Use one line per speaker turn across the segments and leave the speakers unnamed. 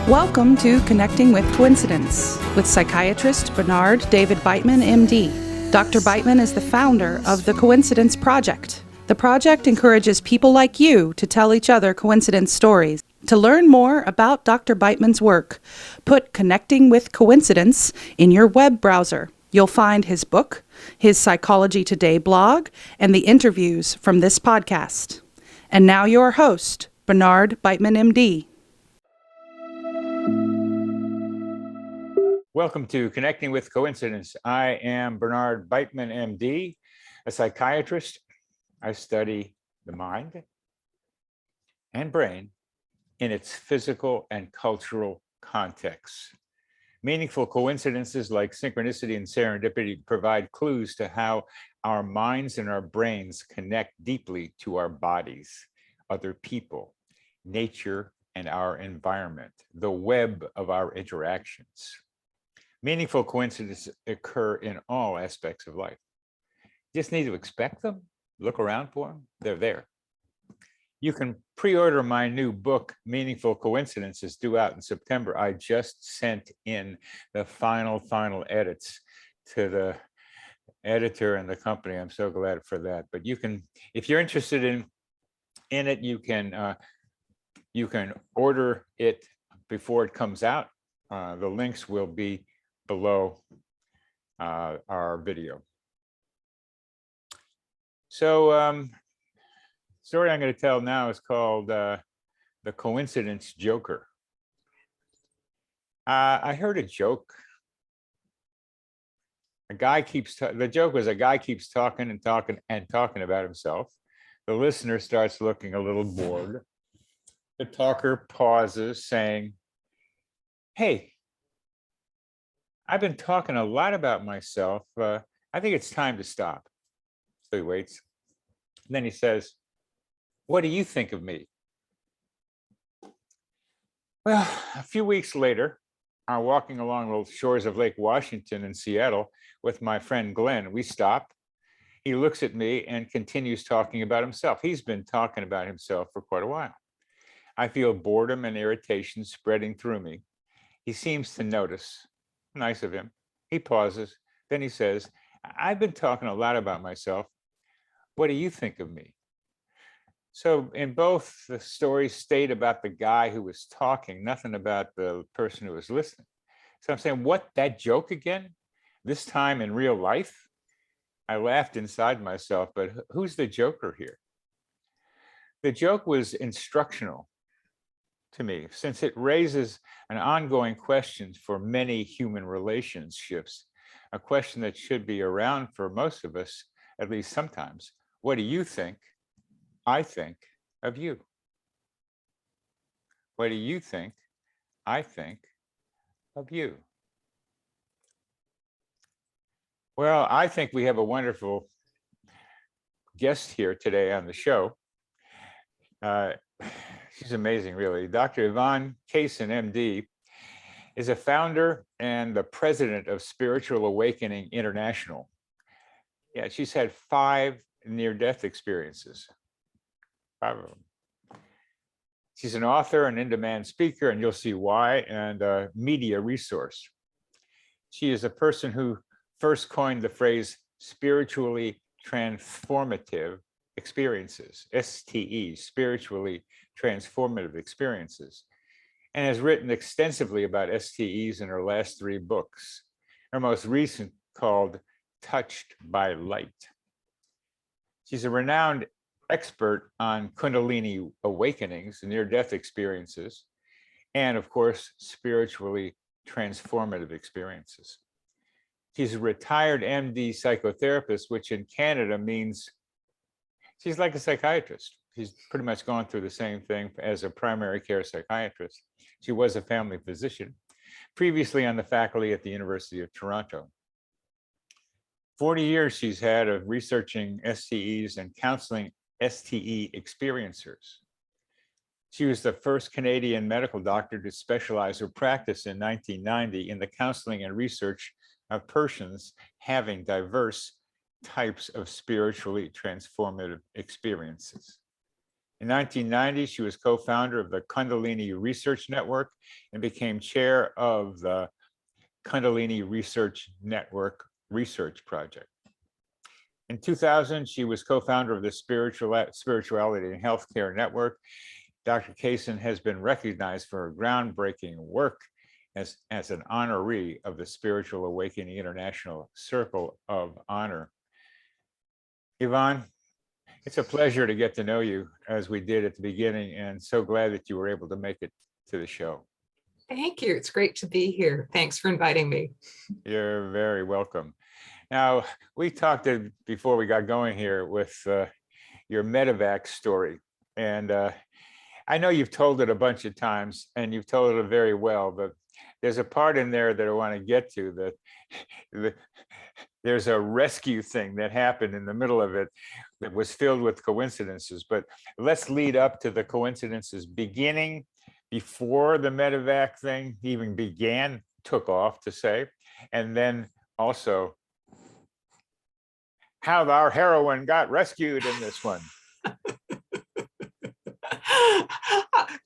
Welcome to Connecting with Coincidence with psychiatrist Bernard David Beitman, MD. Dr. Beitman is the founder of the Coincidence Project. The project encourages people like you to tell each other coincidence stories. To learn more about Dr. Beitman's work, put Connecting with Coincidence in your web browser. You'll find his book, his Psychology Today blog, and the interviews from this podcast. And now your host, Bernard Beitman, MD.
Welcome to Connecting with Coincidence. I am Bernard Beitman, MD, a psychiatrist. I study the mind and brain in its physical and cultural contexts. Meaningful coincidences like synchronicity and serendipity provide clues to how our minds and our brains connect deeply to our bodies, other people, nature, and our environment, the web of our interactions. Meaningful coincidences occur in all aspects of life. You just need to expect them, look around for them, they're there. You can pre-order my new book, Meaningful Coincidences, due out in September. I just sent in the final edits to the editor and the company. I'm so glad for that. But you can, if you're interested in it, you can order it before it comes out. The links will be below our video. So story I'm going to tell now is called The Coincidence Joker. I heard a joke. The joke was a guy keeps talking about himself. The listener starts looking a little bored. The talker pauses, saying, "Hey, I've been talking a lot about myself. I think it's time to stop." So he waits. And then he says, "What do you think of me?" Well, a few weeks later, I'm walking along the shores of Lake Washington in Seattle with my friend Glenn. We stop. He looks at me and continues talking about himself. He's been talking about himself for quite a while. I feel boredom and irritation spreading through me. He seems to notice. Nice of him. He pauses. Then he says, "I've been talking a lot about myself. What do you think of me?" So in both, the stories state about the guy who was talking, nothing about the person who was listening. So I'm saying, what, that joke again? This time in real life? I laughed inside myself, but who's the joker here? The joke was instructional to me, since it raises an ongoing question for many human relationships, a question that should be around for most of us, at least sometimes. What do you think I think of you? What do you think I think of you? Well, I think we have a wonderful guest here today on the show. She's amazing, really. Dr. Yvonne Kason MD is a founder and the president of Spiritual Awakening International. Yeah, she's had 5 near-death experiences. 5 of them. She's an author, an in-demand speaker, and you'll see why, and a media resource. She is a person who first coined the phrase spiritually transformative experiences, STEs, spiritually transformative experiences, and has written extensively about STEs in her last 3 books. Her most recent, called Touched by Light. She's a renowned expert on Kundalini Awakenings, near-death experiences, and of course, spiritually transformative experiences. She's a retired MD-Psychotherapist, which in Canada means she's like a psychiatrist. She's pretty much gone through the same thing as a primary care psychiatrist. She was a family physician, previously on the faculty at the University of Toronto. 40 years she's had of researching STEs and counseling STE Experiencers. She was the first Canadian medical doctor to specialize her practice in 1990 in the counseling and research of persons having diverse types of spiritually transformative experiences. In 1990, she was co-founder of the Kundalini Research Network and became chair of the Kundalini Research Network Research Project. In 2000, she was co-founder of the Spirituality and Healthcare Network. Dr. Kason has been recognized for her groundbreaking work as an honoree of the Spiritual Awakening International Circle of Honor. Yvonne, it's a pleasure to get to know you as we did at the beginning, and so glad that you were able to make it to the show.
Thank you. It's great to be here. Thanks for inviting me.
You're very welcome. Now, we talked before we got going here with your medevac story, and I know you've told it a bunch of times, and you've told it very well, but there's a part in there that I want to get to that there's a rescue thing that happened in the middle of it that was filled with coincidences. But let's lead up to the coincidences beginning before the medevac thing even began, took off to say, and then also how our heroine got rescued in this one.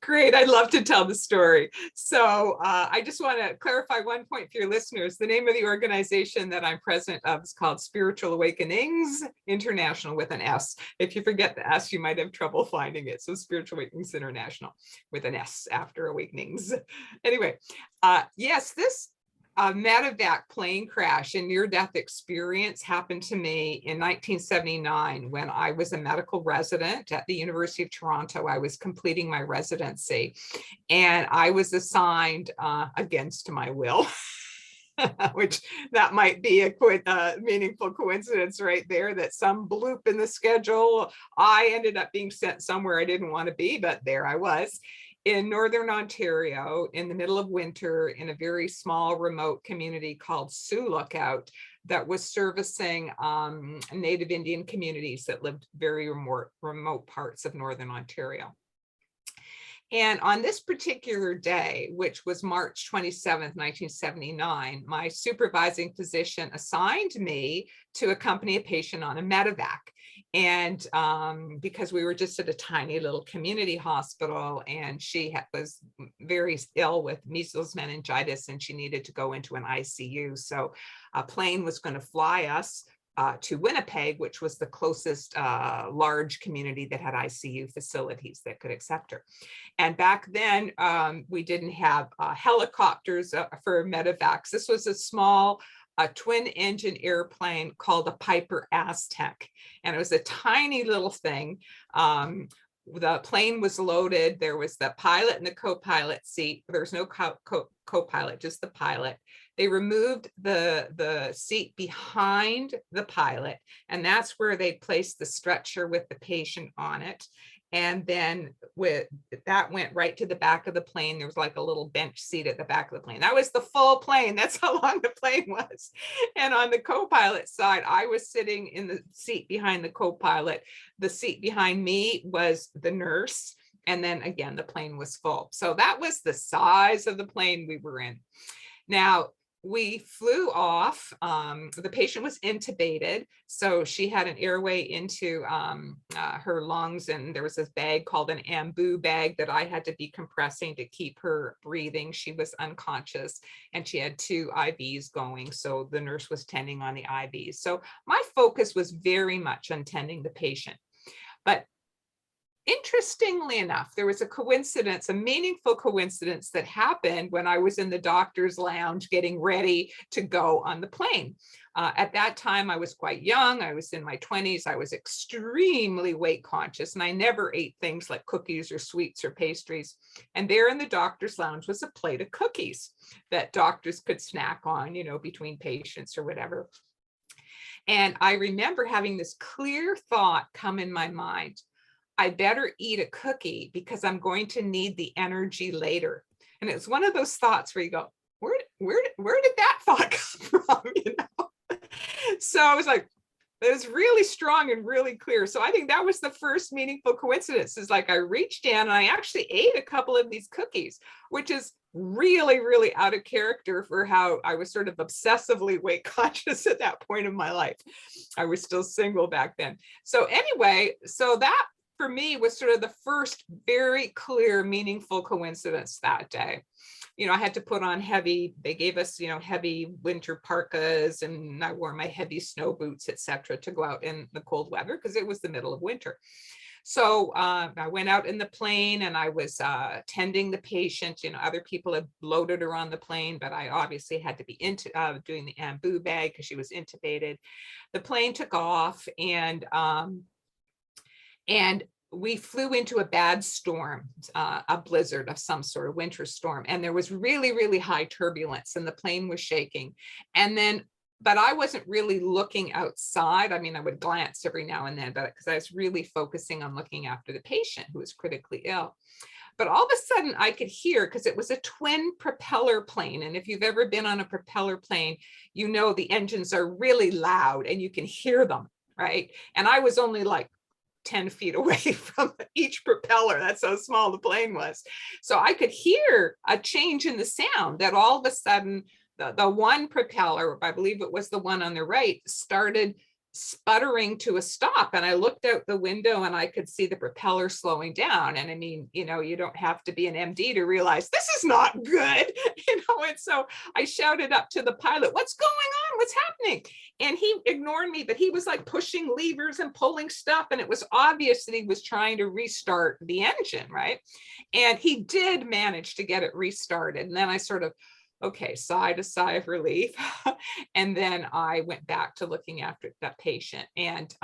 Great. I'd love to tell the story. So I just want to clarify one point for your listeners. The name of the organization that I'm president of is called Spiritual Awakenings International with an S. If you forget the S, you might have trouble finding it. So Spiritual Awakenings International with an S after Awakenings. Anyway, yes, this medevac plane crash and near-death experience happened to me in 1979 when I was a medical resident at the University of Toronto. I was completing my residency, and I was assigned against my will, which that might be a meaningful coincidence right there, that some bloop in the schedule, I ended up being sent somewhere I didn't want to be, but there I was. In Northern Ontario, in the middle of winter, in a very small remote community called Sioux Lookout that was servicing Native Indian communities that lived very remote parts of Northern Ontario. And on this particular day, which was March 27th, 1979, my supervising physician assigned me to accompany a patient on a medevac. And because we were just at a tiny little community hospital, and she was very ill with measles, meningitis, and she needed to go into an ICU. So a plane was going to fly us to Winnipeg, which was the closest large community that had ICU facilities that could accept her. And back then, we didn't have helicopters for medevacs. This was a small twin engine airplane called a Piper Aztec. And it was a tiny little thing. The plane was loaded. There was the pilot and the co-pilot seat. There was no co-pilot, just the pilot. They removed the seat behind the pilot, and that's where they placed the stretcher with the patient on it. And then that went right to the back of the plane. There was like a little bench seat at the back of the plane. That was the full plane. That's how long the plane was. And on the co-pilot side, I was sitting in the seat behind the co-pilot. The seat behind me was the nurse. And then again, the plane was full. So that was the size of the plane we were in. Now, we flew off. The patient was intubated, so she had an airway into her lungs, and there was this bag called an ambu bag that I had to be compressing to keep her breathing. She was unconscious, and she had 2 IVs going, so the nurse was tending on the IVs. So my focus was very much on tending the patient. But interestingly enough, there was a coincidence, a meaningful coincidence that happened when I was in the doctor's lounge getting ready to go on the plane. At that time, I was quite young. I was in my 20s. I was extremely weight conscious, and I never ate things like cookies or sweets or pastries. And there in the doctor's lounge was a plate of cookies that doctors could snack on, you know, between patients or whatever. And I remember having this clear thought come in my mind: I better eat a cookie because I'm going to need the energy later. And it's one of those thoughts where you go, where did that thought come from? You know? So I was like, it was really strong and really clear. So I think that was the first meaningful coincidence. Is like I reached down and I actually ate a couple of these cookies, which is really, really out of character for how I was sort of obsessively weight conscious at that point in my life. I was still single back then. So anyway, so that for me was sort of the first very clear, meaningful coincidence that day. I had to put on they gave us, heavy winter parkas, and I wore my heavy snow boots, etc., to go out in the cold weather because it was the middle of winter. So I went out in the plane and I was tending the patient. Other people had loaded her on the plane, but I obviously had to be doing the ambu bag because she was intubated. The plane took off, and we flew into a bad storm, a blizzard of some sort, of winter storm. And there was really, really high turbulence, and the plane was shaking. But I wasn't really looking outside. I mean, I would glance every now and then, but because I was really focusing on looking after the patient who was critically ill. But all of a sudden I could hear, because it was a twin propeller plane. And if you've ever been on a propeller plane, the engines are really loud and you can hear them, right? And I was only like 10 feet away from each propeller. That's how small the plane was. So I could hear a change in the sound, that all of a sudden the one propeller, I believe it was the one on the right, started sputtering to a stop. And I looked out the window and I could see the propeller slowing down. And I mean, you don't have to be an MD to realize this is not good, and so I shouted up to the pilot, "What's going on? What's happening?" And he ignored me, but he was like pushing levers and pulling stuff. And it was obvious that he was trying to restart the engine, right? And he did manage to get it restarted. And then I sort of, okay, sighed a sigh of relief. And then I went back to looking after that patient. And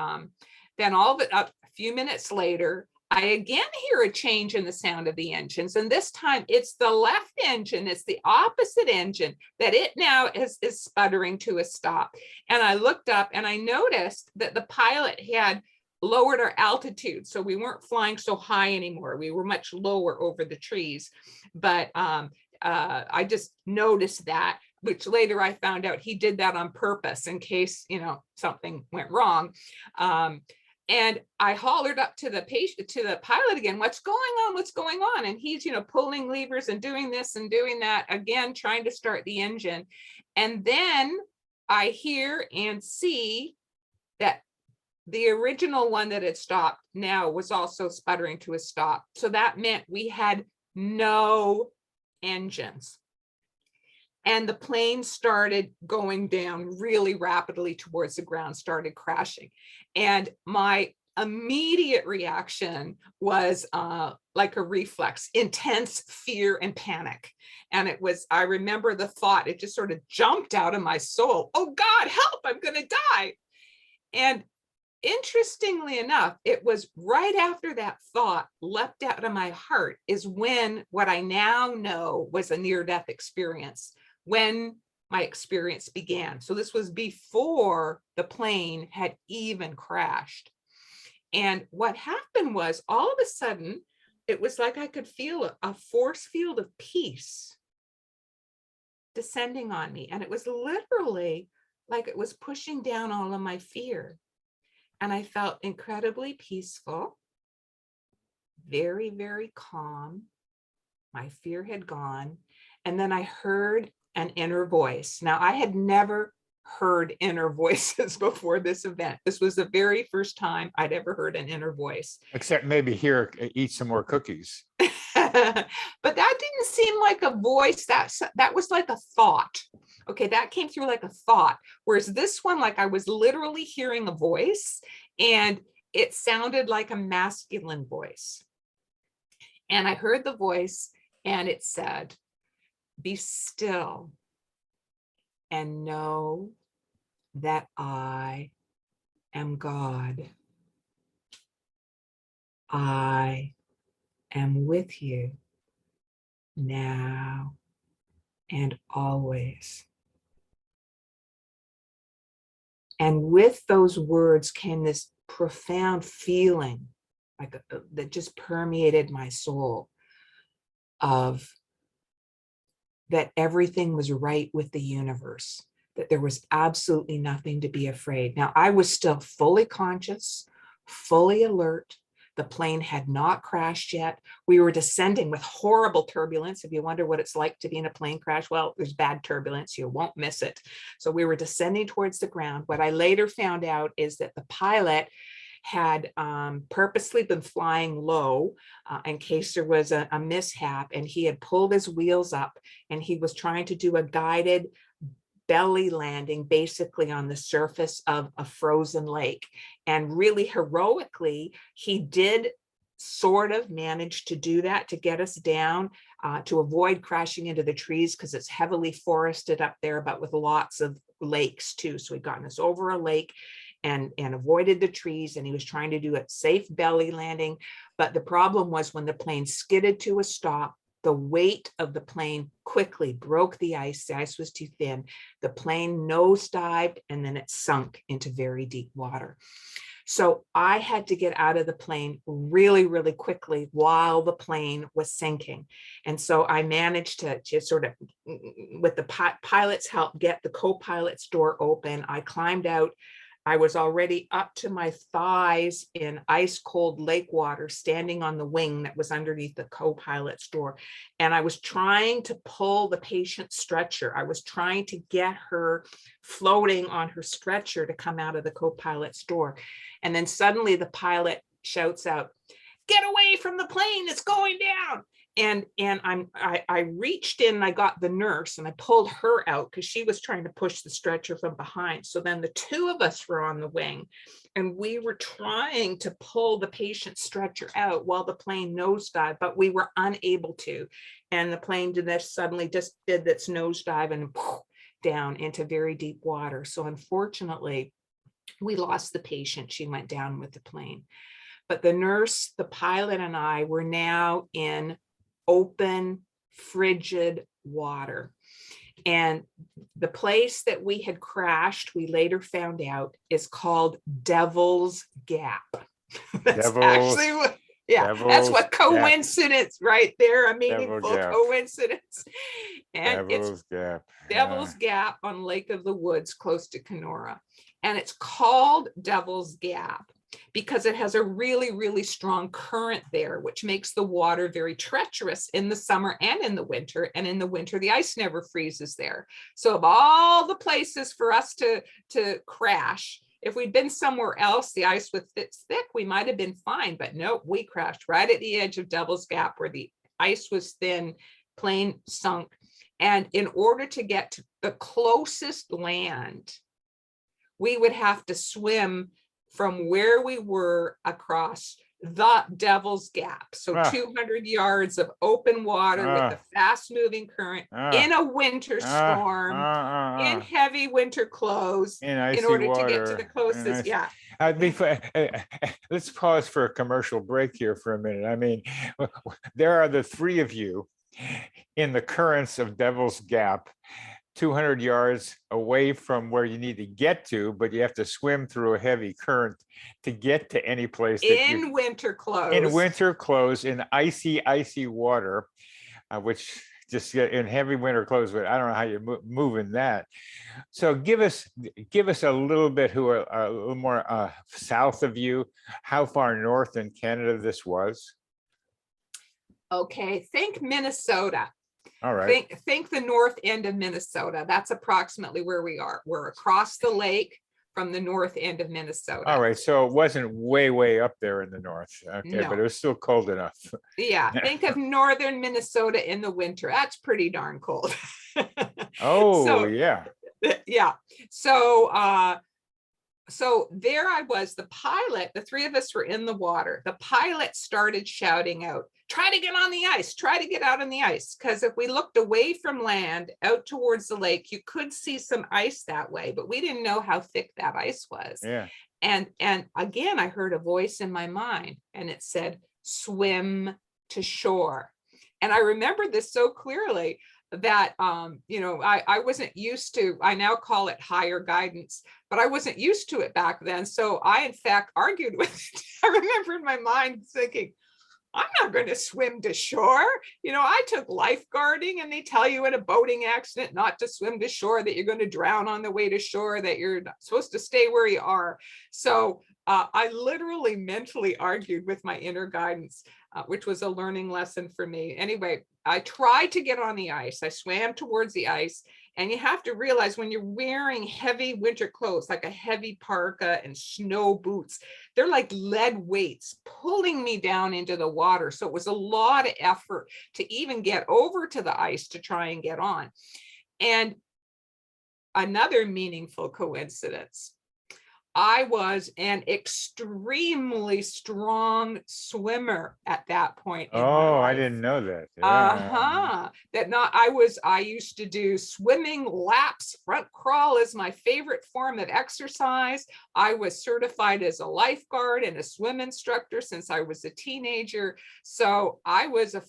then a few minutes later, I again hear a change in the sound of the engines. And this time it's the left engine, it's the opposite engine, that it now is sputtering to a stop. And I looked up and I noticed that the pilot had lowered our altitude. So we weren't flying so high anymore. We were much lower over the trees. But I just noticed that, which later I found out he did that on purpose in case, something went wrong. And I hollered up to the pilot again, "What's going on? What's going on?" And he's, pulling levers and doing this and doing that, again, trying to start the engine. And then I hear and see that the original one that had stopped now was also sputtering to a stop. So that meant we had no engines. And the plane started going down really rapidly towards the ground, started crashing. And my immediate reaction was like a reflex, intense fear and panic. And I remember the thought, it just sort of jumped out of my soul. "Oh God, help, I'm going to die." And interestingly enough, it was right after that thought leapt out of my heart is when what I now know was a near-death experience, when my experience began. So this was before the plane had even crashed. And what happened was, all of a sudden, it was like I could feel a force field of peace descending on me. And it was literally like it was pushing down all of my fear. And I felt incredibly peaceful, very, very calm. My fear had gone. And then I heard an inner voice. Now, I had never heard inner voices before this event. This was the very first time I'd ever heard an inner voice.
Except maybe here, eat some more cookies.
But that didn't seem like a voice. That was like a thought. Okay, that came through like a thought. Whereas this one, like I was literally hearing a voice, and it sounded like a masculine voice. And I heard the voice, and it said, "Be still and know that I am God. I am with you now and always." And with those words came this profound feeling that just permeated my soul, of that everything was right with the universe, that there was absolutely nothing to be afraid. Now, I was still fully conscious, fully alert. The plane had not crashed yet. We were descending with horrible turbulence. If you wonder what it's like to be in a plane crash, well, there's bad turbulence. You won't miss it. So we were descending towards the ground. What I later found out is that the pilot had purposely been flying low in case there was a mishap, and he had pulled his wheels up and he was trying to do a guided belly landing basically on the surface of a frozen lake. And really heroically, he did sort of manage to do that, to get us down, to avoid crashing into the trees, because it's heavily forested up there, but with lots of lakes too. So he'd gotten us over a lake and avoided the trees, and he was trying to do a safe belly landing. But the problem was when the plane skidded to a stop, the weight of the plane quickly broke the ice. The ice was too thin. The plane nosedived, and then it sunk into very deep water. So I had to get out of the plane really, really quickly while the plane was sinking. And so I managed to just sort of, with the pilot's help, get the co-pilot's door open. I climbed out. I was already up to my thighs in ice cold lake water, standing on the wing that was underneath the co-pilot's door. And I was trying to pull the patient's stretcher. I was trying to get her floating on her stretcher to come out of the co-pilot's door. And then suddenly the pilot shouts out, "Get away from the plane, it's going down." And I reached in and I got the nurse and I pulled her out because she was trying to push the stretcher from behind. So then the two of us were on the wing and we were trying to pull the patient's stretcher out while the plane nosedived, but we were unable to. And the plane suddenly just did its nosedive and down into very deep water. So unfortunately, we lost the patient. She went down with the plane. But the nurse, the pilot, and I were now in open, frigid water. And the place that we had crashed, we later found out, is called Devil's Gap. That's actually what, that's what coincidence right there, a meaningful coincidence. And
Devil's Gap.
Devil's Gap on Lake of the Woods, close to Kenora. And it's called Devil's Gap because it has a really, really strong current there, which makes the water very treacherous in the summer and in the winter. And in the winter, the ice never freezes there. So of all the places for us to crash, if we'd been somewhere else, the ice was thick, we might have been fine. But nope, we crashed right at the edge of Devil's Gap where the ice was thin, plane sunk. And in order to get to the closest land, we would have to swim from where we were across the Devil's Gap. So 200 yards of open water with a fast moving current in a winter storm, in heavy winter clothes, in order to get to the closest.
Let's pause for a commercial break here for a minute. I mean, there are the three of you in the currents of Devil's Gap, 200 yards away from where you need to get to, but you have to swim through a heavy current to get to any place.
In winter clothes.
In winter clothes, in icy water, which just in heavy winter clothes, but I don't know how you move in that. So give us a little bit, who are a little more south of you, how far north in Canada this was.
Okay, think Minnesota.
All right.
Think the north end of Minnesota. That's approximately where we are. We're across the lake from the north end of Minnesota.
All right. So it wasn't way up there in the north. Okay, no. But it was still cold enough.
Yeah. Think of northern Minnesota in the winter. That's pretty darn cold.
Yeah.
Yeah. So there I was, the pilot, the three of us were in the water. The pilot started shouting out, "Try to get on the ice, try to get out on the ice." Because if we looked away from land out towards the lake, you could see some ice that way, but we didn't know how thick that ice was.
Yeah.
And again, I heard a voice in my mind and it said, "Swim to shore." And I remember this so clearly that, I wasn't used to, I now call it higher guidance, but I wasn't used to it back then. So I, in fact, argued with it. I remember in my mind thinking, I'm not going to swim to shore. I took lifeguarding and they tell you in a boating accident not to swim to shore, that you're going to drown on the way to shore, that you're supposed to stay where you are. So I literally mentally argued with my inner guidance, which was a learning lesson for me. Anyway, I tried to get on the ice. I swam towards the ice. And you have to realize when you're wearing heavy winter clothes, like a heavy parka and snow boots, they're like lead weights pulling me down into the water. So it was a lot of effort to even get over to the ice to try and get on. And another meaningful coincidence, I was an extremely strong swimmer at that point in my
Oh, I
life.
didn't know that. Yeah.
I used to do swimming laps. Front crawl is my favorite form of exercise. I was certified as a lifeguard and a swim instructor since I was a teenager. So I was a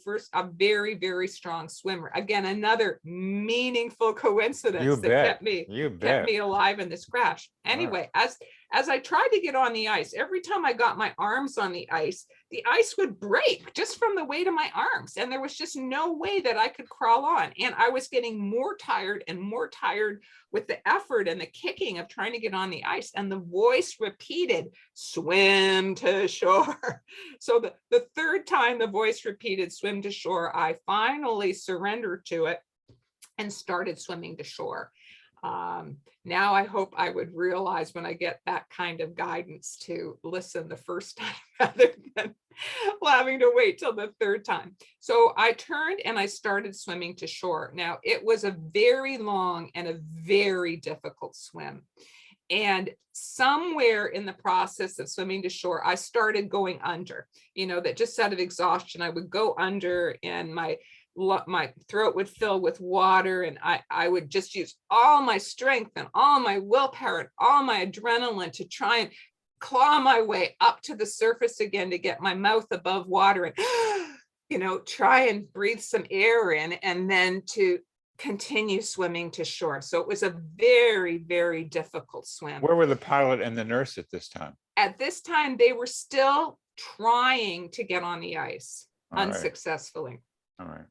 very, very strong swimmer. Again, another meaningful coincidence that kept me alive in this crash. Anyway, as I tried to get on the ice, every time I got my arms on the ice would break just from the weight of my arms. And there was just no way that I could crawl on. And I was getting more tired and more tired with the effort and the kicking of trying to get on the ice. And the voice repeated, swim to shore. So the third time the voice repeated, swim to shore, I finally surrendered to it and started swimming to shore. Now I hope I would realize when I get that kind of guidance to listen the first time rather than having to wait till the third time. So I turned and I started swimming to shore. Now it was a very long and a very difficult swim. And somewhere in the process of swimming to shore, I started going under, that just out of exhaustion, I would go under and my throat would fill with water, and I would just use all my strength and all my willpower and all my adrenaline to try and claw my way up to the surface again to get my mouth above water and, try and breathe some air in and then to continue swimming to shore. So it was a very, very difficult swim.
Where were the pilot and the nurse at this time?
At this time, they were still trying to get on the ice unsuccessfully.
All right.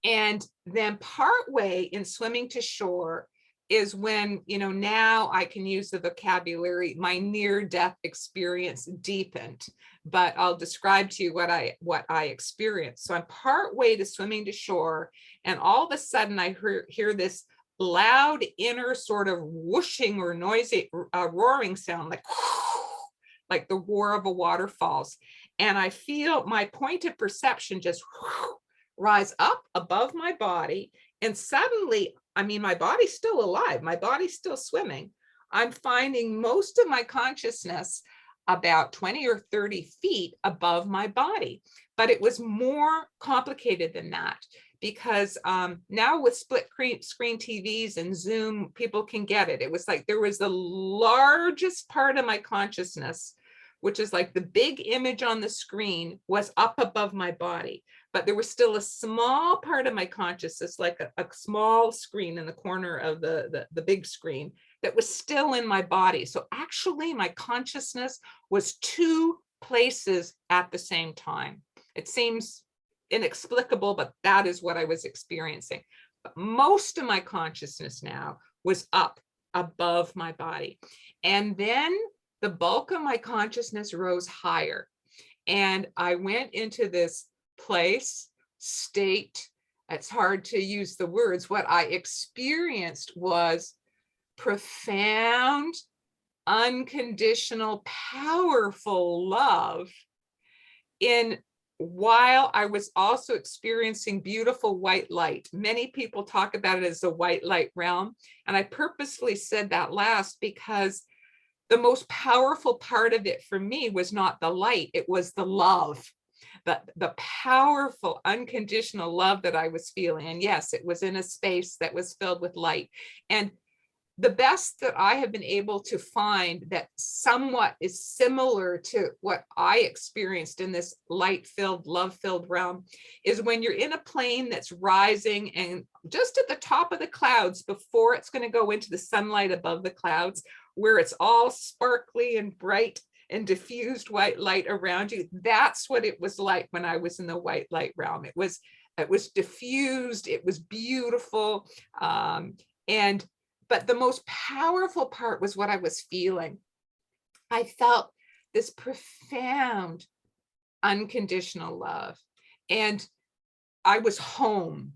And then partway in swimming to shore is when, now I can use the vocabulary, my near-death experience deepened, but I'll describe to you what I experienced. So I'm partway to swimming to shore, and all of a sudden I hear this loud inner sort of whooshing or noisy roaring sound, like the roar of a waterfalls. And I feel my point of perception just rise up above my body. And suddenly, my body's still alive. My body's still swimming. I'm finding most of my consciousness about 20 or 30 feet above my body. But it was more complicated than that because now with split screen TVs and Zoom, people can get it. It was like there was the largest part of my consciousness, which is like the big image on the screen, was up above my body. But there was still a small part of my consciousness, like a small screen in the corner of the big screen, that was still in my body. So actually my consciousness was two places at the same time. It seems inexplicable, but that is what I was experiencing. But most of my consciousness now was up above my body. And then the bulk of my consciousness rose higher. And I went into this state, it's hard to use the words. What I experienced was profound, unconditional, powerful love while I was also experiencing beautiful white light. Many people talk about it as the white light realm. And I purposefully said that last because the most powerful part of it for me was not the light, it was the love. The powerful, unconditional love that I was feeling. And yes, it was in a space that was filled with light. And the best that I have been able to find that somewhat is similar to what I experienced in this light-filled, love-filled realm is when you're in a plane that's rising and just at the top of the clouds before it's going to go into the sunlight above the clouds, where it's all sparkly and bright and diffused white light around you. That's what it was like when I was in the white light realm. It was diffused, it was beautiful. But the most powerful part was what I was feeling. I felt this profound, unconditional love. And I was home,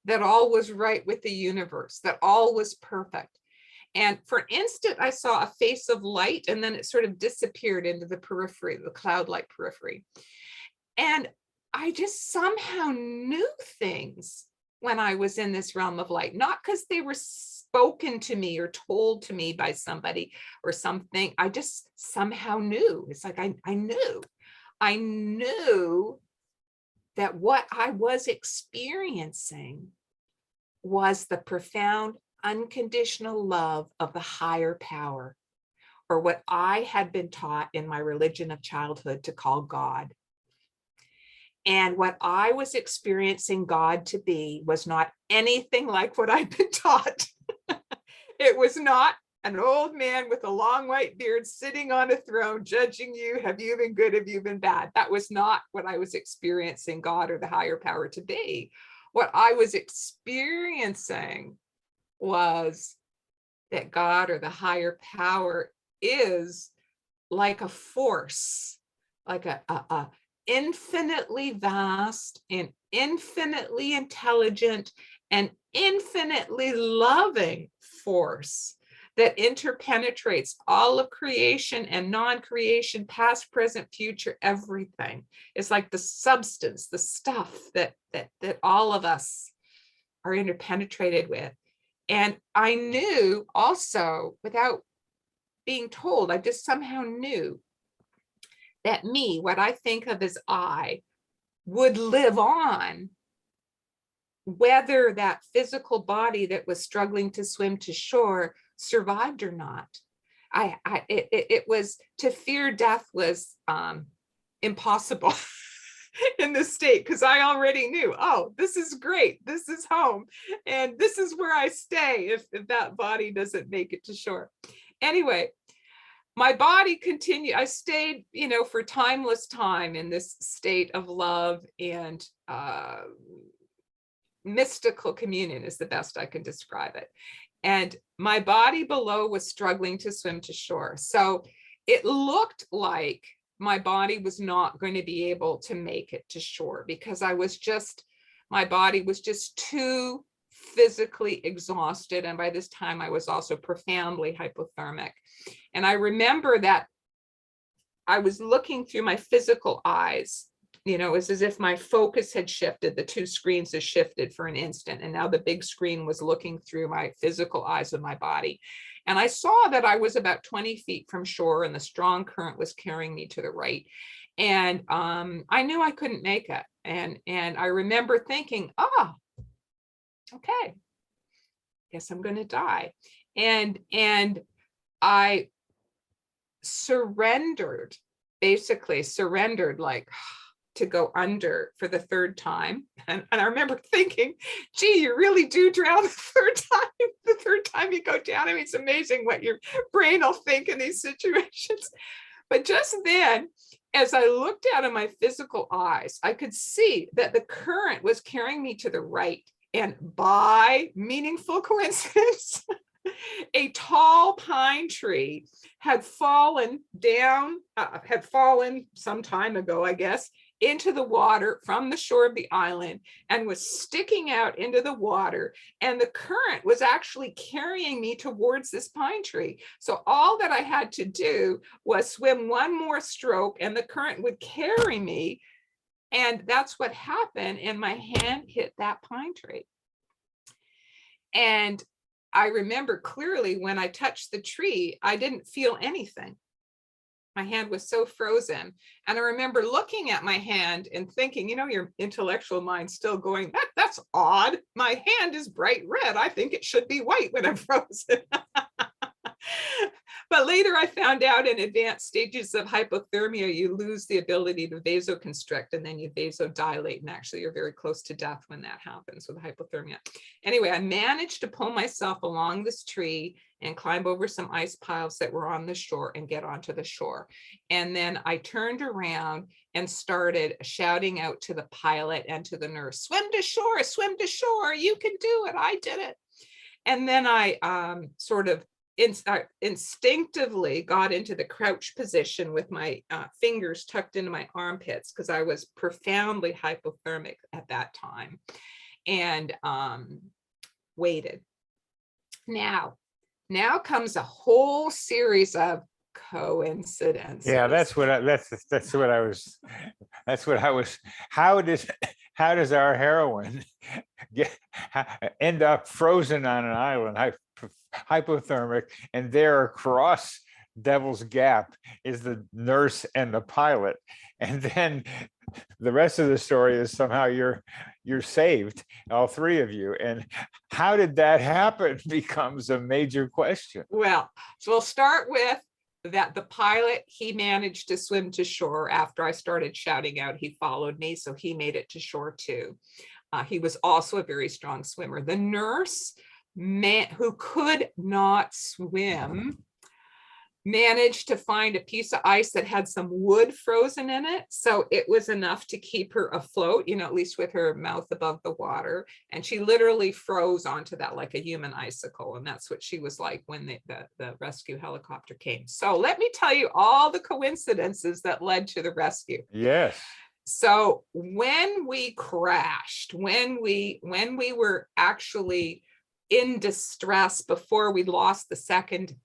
that all was right with the universe, that all was perfect. And for an instant, I saw a face of light, and then it sort of disappeared into the periphery, the cloud-like periphery. And I just somehow knew things when I was in this realm of light, not because they were spoken to me or told to me by somebody or something. I just somehow knew. It's like I knew that what I was experiencing was the profound unconditional love of the higher power, or what I had been taught in my religion of childhood to call God. And what I was experiencing God to be was not anything like what I'd been taught. It was not an old man with a long white beard sitting on a throne judging you. Have you been good? Have you been bad? That was not what I was experiencing God or the higher power to be. What I was experiencing was that God or the higher power is like a force, like a infinitely vast and infinitely intelligent and infinitely loving force that interpenetrates all of creation and non-creation, past, present, future, everything. It's like the substance, the stuff that all of us are interpenetrated with. And I knew also, without being told, I just somehow knew that me, what I think of as I, would live on, whether that physical body that was struggling to swim to shore survived or not. It was, to fear death was impossible in this state, because I already knew, oh, this is great, this is home, and this is where I stay if that body doesn't make it to shore. Anyway, my body continued, I stayed, for timeless time in this state of love and mystical communion is the best I can describe it. And my body below was struggling to swim to shore. So it looked like my body was not going to be able to make it to shore, because my body was just too physically exhausted. And by this time I was also profoundly hypothermic. And I remember that I was looking through my physical eyes, it's as if my focus had shifted. The two screens had shifted for an instant. And now the big screen was looking through my physical eyes of my body. And I saw that I was about 20 feet from shore, and the strong current was carrying me to the right. And I knew I couldn't make it. And I remember thinking, okay, guess I'm going to die. And I basically surrendered, like, to go under for the third time. And I remember thinking, gee, you really do drown the third time you go down. I mean, it's amazing what your brain will think in these situations. But just then, as I looked out of my physical eyes, I could see that the current was carrying me to the right. And by meaningful coincidence, a tall pine tree had fallen some time ago, I guess, into the water from the shore of the island, and was sticking out into the water. And the current was actually carrying me towards this pine tree. So all that I had to do was swim one more stroke, and the current would carry me. And that's what happened. And my hand hit that pine tree. And I remember clearly when I touched the tree, I didn't feel anything. My hand was so frozen. And I remember looking at my hand and thinking, your intellectual mind still going, that's odd. My hand is bright red. I think it should be white when I'm frozen. But later I found out in advanced stages of hypothermia, you lose the ability to vasoconstrict, and then you vasodilate, and actually you're very close to death when that happens with hypothermia. Anyway, I managed to pull myself along this tree and climb over some ice piles that were on the shore and get onto the shore. And then I turned around and started shouting out to the pilot and to the nurse, swim to shore, you can do it, I did it. And then I sort of instinctively got into the crouch position with my fingers tucked into my armpits because I was profoundly hypothermic at that time, and waited. Now comes a whole series of coincidences.
Yeah, that's what I was. How does our heroine end up frozen on an island, hypothermic, and there across Devil's Gap is the nurse and the pilot, and then the rest of the story is somehow you're saved, all three of you, and how did that happen becomes a major question.
Well, so we'll start with that. The pilot, he managed to swim to shore after I started shouting out. He followed me, so he made it to shore too. He was also a very strong swimmer. The nurse, who could not swim, managed to find a piece of ice that had some wood frozen in it. So it was enough to keep her afloat, at least with her mouth above the water. And she literally froze onto that like a human icicle. And that's what she was like when the rescue helicopter came. So let me tell you all the coincidences that led to the rescue.
Yes.
So when we crashed, when we were actually in distress before we lost the second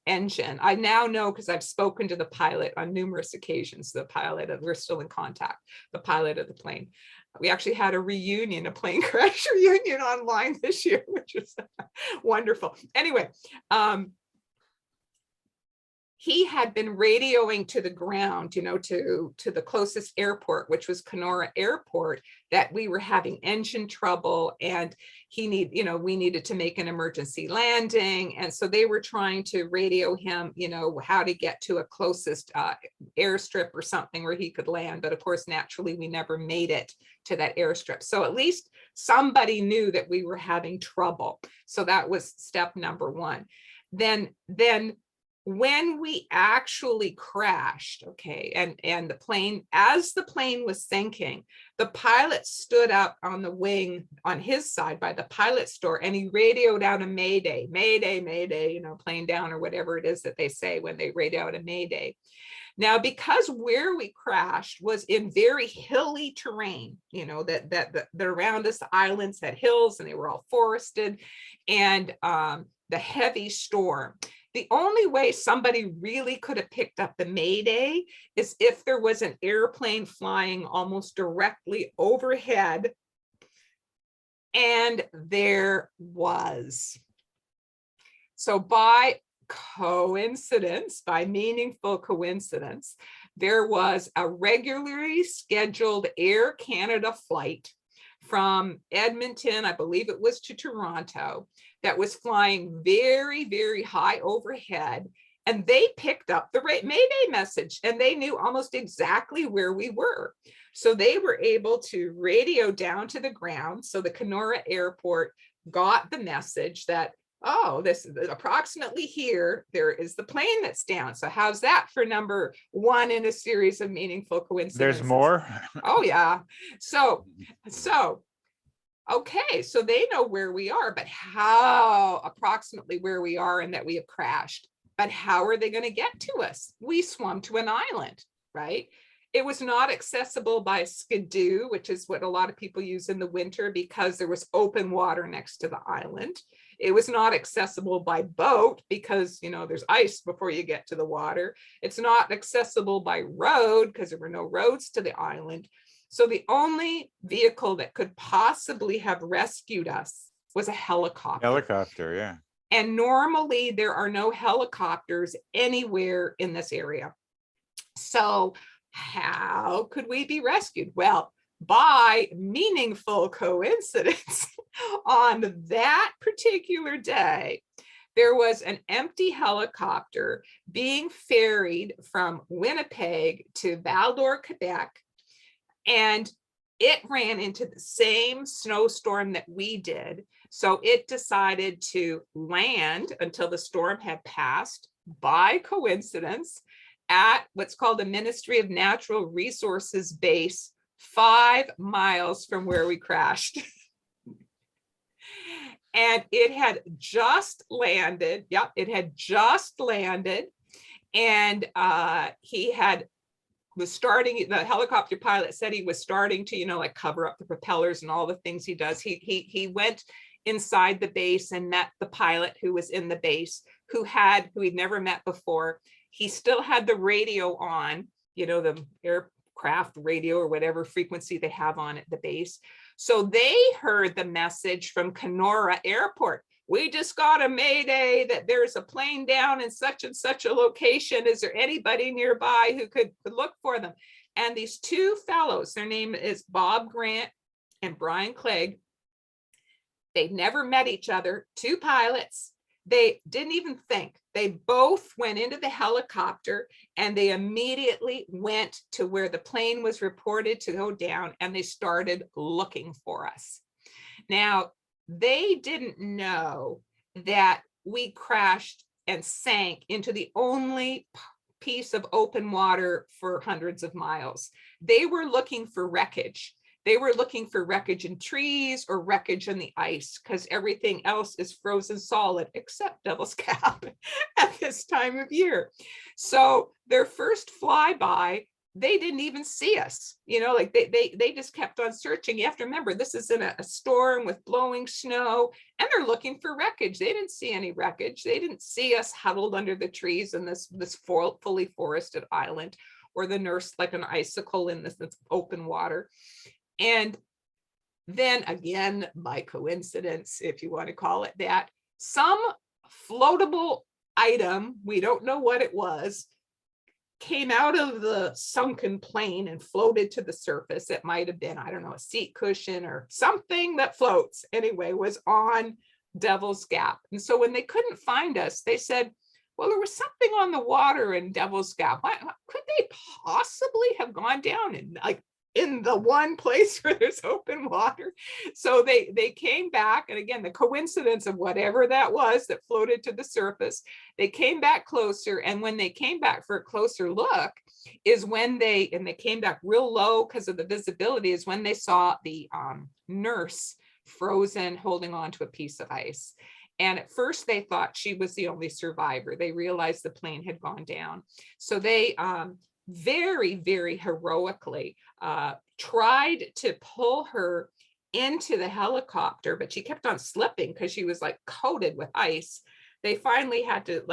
engine, I now know because I've spoken to the pilot on numerous occasions. We're still in contact, the pilot of the plane. We actually had a reunion, a plane crash reunion online this year, which was wonderful. Anyway, he had been radioing to the ground, to the closest airport, which was Kenora Airport, that we were having engine trouble and we needed to make an emergency landing. And so they were trying to radio him, how to get to a closest airstrip or something where he could land. But of course, naturally, we never made it to that airstrip. So at least somebody knew that we were having trouble. So that was step number one. Then when we actually crashed, okay, and the plane, as the plane was sinking, the pilot stood up on the wing on his side by the pilot's door, and he radioed out a mayday, mayday, mayday, plane down, or whatever it is that they say when they radio out a mayday. Now, because where we crashed was in very hilly terrain, that around us, the islands had hills and they were all forested, and the heavy storm. The only way somebody really could have picked up the mayday is if there was an airplane flying almost directly overhead, and there was. So by coincidence, by meaningful coincidence, there was a regularly scheduled Air Canada flight from Edmonton, I believe it was, to Toronto, that was flying very, very high overhead. And they picked up the mayday message, and they knew almost exactly where we were. So they were able to radio down to the ground. So the Kenora Airport got the message that, oh, this is approximately here, there is the plane that's down. So how's that for number one in a series of meaningful coincidences?
There's more?
Oh, yeah. So okay, so they know where we are, but how approximately where we are and that we have crashed. But how are they going to get to us? We swum to an island, right? It was not accessible by skidoo, which is what a lot of people use in the winter because there was open water next to the island. It was not accessible by boat because, there's ice before you get to the water. It's not accessible by road because there were no roads to the island. So the only vehicle that could possibly have rescued us was a helicopter.
Helicopter, yeah.
And normally there are no helicopters anywhere in this area. So how could we be rescued? Well, by meaningful coincidence, on that particular day, there was an empty helicopter being ferried from Winnipeg to Val-d'Or, Quebec. And it ran into the same snowstorm that we did. So it decided to land until the storm had passed, by coincidence, at what's called the Ministry of Natural Resources base, 5 miles from where we crashed. And And it had just landed. Yep, it had just landed. And was starting, the helicopter pilot said he was starting to, like cover up the propellers and all the things he does. He went inside the base and met the pilot who was in the base, who he'd never met before. He still had the radio on, the aircraft radio or whatever frequency they have on at the base. So they heard the message from Kenora Airport. We just got a mayday that there's a plane down in such and such a location. Is there anybody nearby who could look for them? And these two fellows, their name is Bob Grant and Brian Clegg. They'd never met each other, two pilots. They didn't even think. They both went into the helicopter and they immediately went to where the plane was reported to go down, and they started looking for us. Now, they didn't know that we crashed and sank into the only piece of open water for hundreds of miles. They were looking for wreckage. They were looking for wreckage in trees or wreckage in the ice, because everything else is frozen solid except Devil's Cap at this time of year. So their first flyby, they didn't even see us, like they just kept on searching. You have to remember, this is in a storm with blowing snow, and they're looking for wreckage. They didn't see any wreckage. They didn't see us huddled under the trees in this fully forested island, or the nurse like an icicle in this open water. And then again, by coincidence, if you want to call it that, some floatable item, we don't know what it was, came out of the sunken plane and floated to the surface. It might have been, I don't know, a seat cushion or something that floats. Anyway, was on Devil's Gap. And so when they couldn't find us, they said, well, there was something on the water in Devil's Gap. What could they possibly have gone down in the one place where there's open water? So they came back, and again, the coincidence of whatever that was that floated to the surface, they came back closer. And when they came back for a closer look is when they came back real low because of the visibility, is when they saw the nurse frozen holding on to a piece of ice. And at first they thought she was the only survivor. They realized the plane had gone down. So they very, very heroically tried to pull her into the helicopter, but she kept on slipping because she was like coated with ice. They finally had to,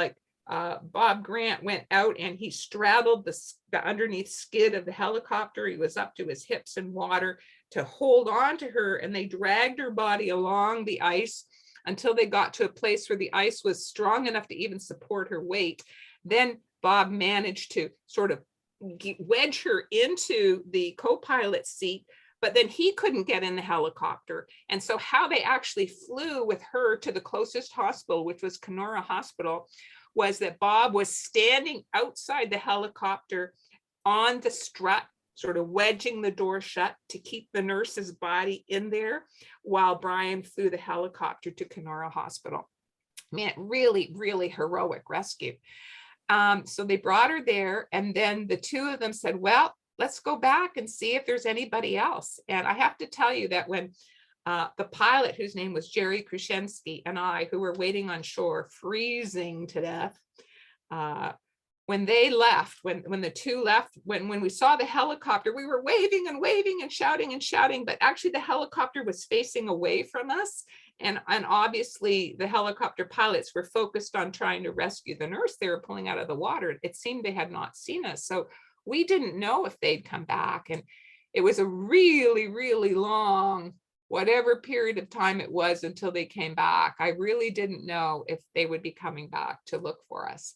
Bob Grant went out and he straddled the underneath skid of the helicopter. He was up to his hips in water to hold on to her, and they dragged her body along the ice until they got to a place where the ice was strong enough to even support her weight. Then Bob managed to sort of wedge her into the co-pilot seat, but then he couldn't get in the helicopter. And so how they actually flew with her to the closest hospital, which was Kenora Hospital, was that Bob was standing outside the helicopter on the strut, sort of wedging the door shut to keep the nurse's body in there, while Brian flew the helicopter to Kenora Hospital. Man, really, really heroic rescue. So they brought her there, and then the two of them said, well, let's go back and see if there's anybody else. And I have to tell you that when the pilot, whose name was Jerry Krushenski, and I, who were waiting on shore, freezing to death, when they left, when the two left, when we saw the helicopter, we were waving and waving and shouting, but actually the helicopter was facing away from us. And obviously the helicopter pilots were focused on trying to rescue the nurse they were pulling out of the water. It seemed they had not seen us. So we didn't know if they'd come back. And it was a really, really long, whatever period of time it was until they came back. I really didn't know if they would be coming back to look for us.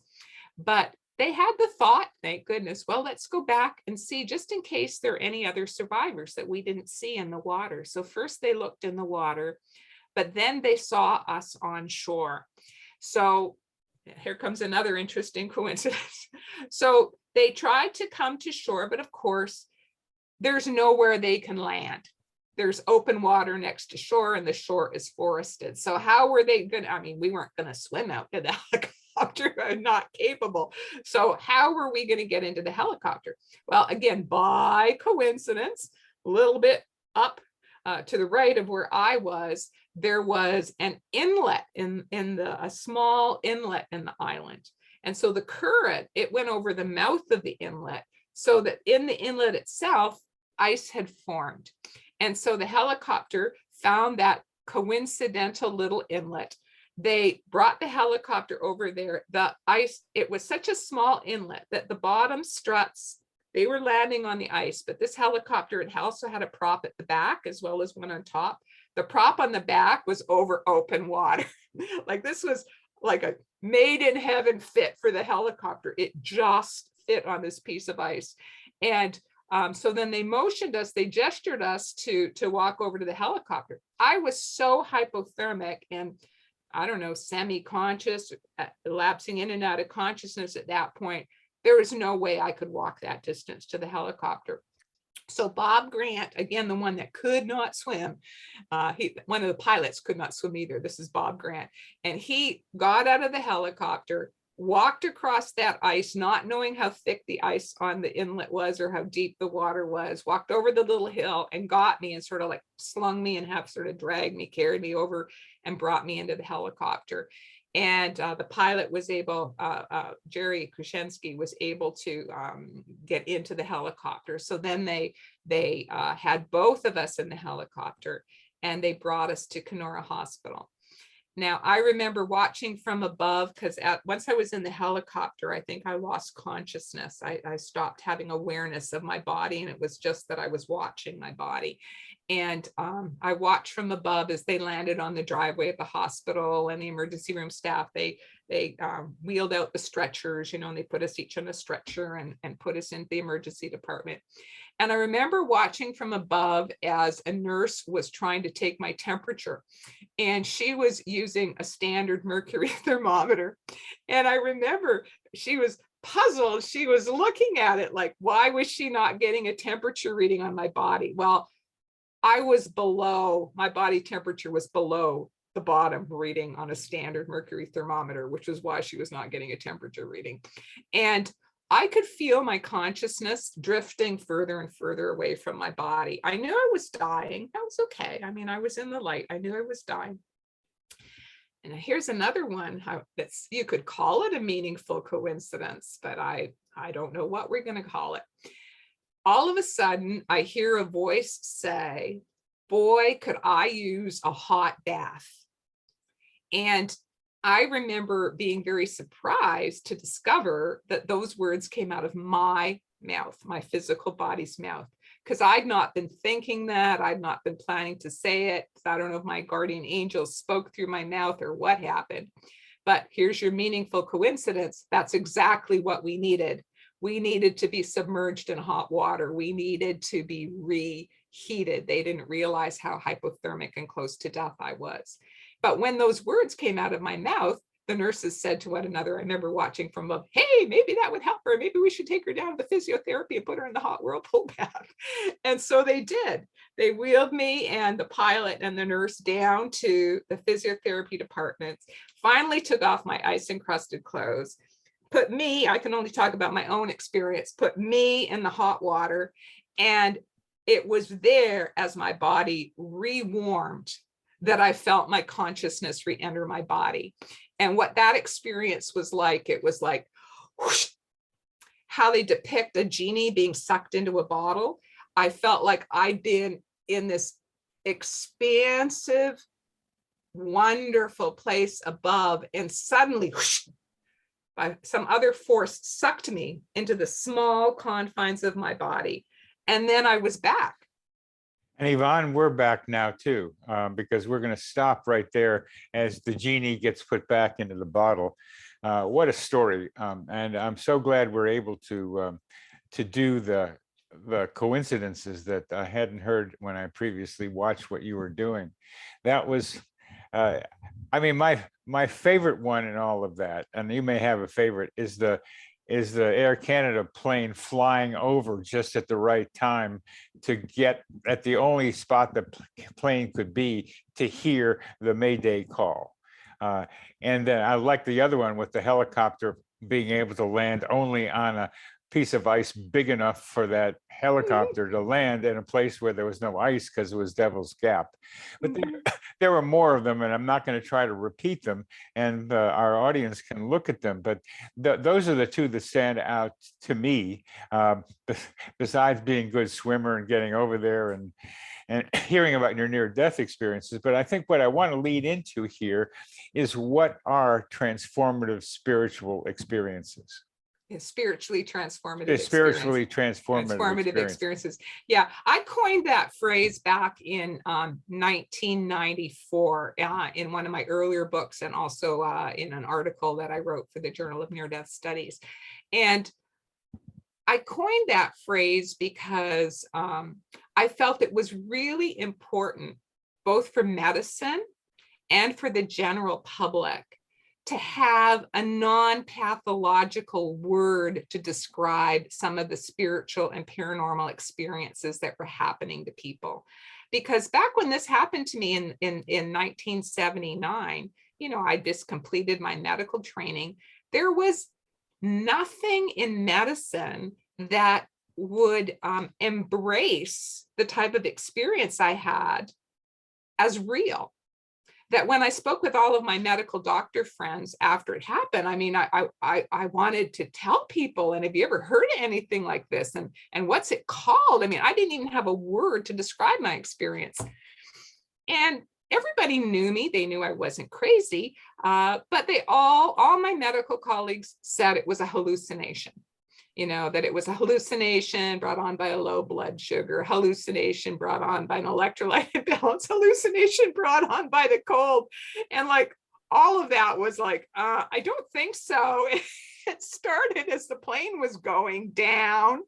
But they had the thought, thank goodness, well, let's go back and see, just in case there are any other survivors that we didn't see in the water. So first they looked in the water, but then they saw us on shore. So here comes another interesting coincidence. So they tried to come to shore, but of course, there's nowhere they can land. There's open water next to shore, and the shore is forested. So how were they going to, I mean, we weren't going to swim out to the helicopter. Not capable. So how were we going to get into the helicopter? Well, again, by coincidence, a little bit up to the right of where I was, there was an inlet a small inlet in the island. And so the current, it went over the mouth of the inlet, so that in the inlet itself, ice had formed. And so the helicopter found that coincidental little inlet. They brought the helicopter over there. The ice, it was such a small inlet that the bottom struts, they were landing on the ice, but this helicopter, it also had a prop at the back as well as one on top. The prop on the back was over open water. Like this was like a made in heaven fit for the helicopter. It just fit on this piece of ice. And so then they motioned us, they gestured us to walk over to the helicopter. I was so hypothermic and I don't know, semi-conscious, lapsing in and out of consciousness at that point. There was no way I could walk that distance to the helicopter. So Bob Grant, again, the one that could not swim, one of the pilots could not swim either. This is Bob Grant. And he got out of the helicopter, walked across that ice, not knowing how thick the ice on the inlet was or how deep the water was, walked over the little hill and got me and sort of like slung me and have sort of dragged me, carried me over and brought me into the helicopter. And the pilot was able, Jerry Krushenski was able to get into the helicopter. So then they had both of us in the helicopter and they brought us to Kenora Hospital. Now, I remember watching from above because once I was in the helicopter, I think I lost consciousness. I stopped having awareness of my body, and it was just that I was watching my body. And I watched from above as they landed on the driveway of the hospital, and the emergency room staff, they wheeled out the stretchers, and they put us each on a stretcher and put us into the emergency department. And I remember watching from above as a nurse was trying to take my temperature, and she was using a standard mercury thermometer. And I remember she was puzzled. She was looking at it like, why was she not getting a temperature reading on my body? Well, I was below, my body temperature was below the bottom reading on a standard mercury thermometer, which is why she was not getting a temperature reading. And I could feel my consciousness drifting further and further away from my body. I knew I was dying. That was okay. I mean, I was in the light. I knew I was dying. And here's another one that's, you could call it a meaningful coincidence, but I don't know what we're going to call it. All of a sudden, I hear a voice say, "Boy, could I use a hot bath." And I remember being very surprised to discover that those words came out of my mouth, my physical body's mouth, because I'd not been thinking that. I'd not been planning to say it. I don't know if my guardian angels spoke through my mouth or what happened. But here's your meaningful coincidence. That's exactly what we needed. We needed to be submerged in hot water. We needed to be reheated. They didn't realize how hypothermic and close to death I was. But when those words came out of my mouth, the nurses said to one another, I remember watching from above, hey, maybe that would help her. Maybe we should take her down to the physiotherapy and put her in the hot whirlpool bath. And so they did. They wheeled me and the pilot and the nurse down to the physiotherapy department, finally took off my ice-encrusted clothes, put me, I can only talk about my own experience, put me in the hot water. And it was there as my body re-warmed that I felt my consciousness re-enter my body. And what that experience was like, it was like whoosh, how they depict a genie being sucked into a bottle. I felt like I'd been in this expansive, wonderful place above, and suddenly whoosh, by some other force sucked me into the small confines of my body. And then I was back.
And Yvonne, we're back now too, because we're going to stop right there as the genie gets put back into the bottle. What a story. And I'm so glad we're able to do the coincidences that I hadn't heard when I previously watched what you were doing. That was, I mean, my favorite one in all of that, and you may have a favorite, is the Air Canada plane flying over just at the right time to get at the only spot the plane could be to hear the Mayday call. And then I like the other one with the helicopter being able to land only on piece of ice big enough for that helicopter to land in a place where there was no ice because it was Devil's Gap. But there were more of them, and I'm not going to try to repeat them, and our audience can look at them. But those are the two that stand out to me, besides being a good swimmer and getting over there and hearing about your near-death experiences. But I think what I want to lead into here is, what are transformative spiritual experiences?
Spiritually transformative
Spiritually transformative
experiences. Yeah, I coined that phrase back in 1994 in one of my earlier books, and also in an article that I wrote for the Journal of Near-Death Studies. And I coined that phrase because I felt it was really important, both for medicine and for the general public, to have a non-pathological word to describe some of the spiritual and paranormal experiences that were happening to people. Because back when this happened to me in 1979, I just completed my medical training. There was nothing in medicine that would embrace the type of experience I had as real. That when I spoke with all of my medical doctor friends after it happened, I mean, I wanted to tell people, and have you ever heard of anything like this? And what's it called? I mean, I didn't even have a word to describe my experience. And everybody knew me. They knew I wasn't crazy, but all my medical colleagues said it was a hallucination. That it was a hallucination brought on by a low blood sugar, hallucination brought on by an electrolyte imbalance, hallucination brought on by the cold. And like all of that was like, I don't think so. It started as the plane was going down.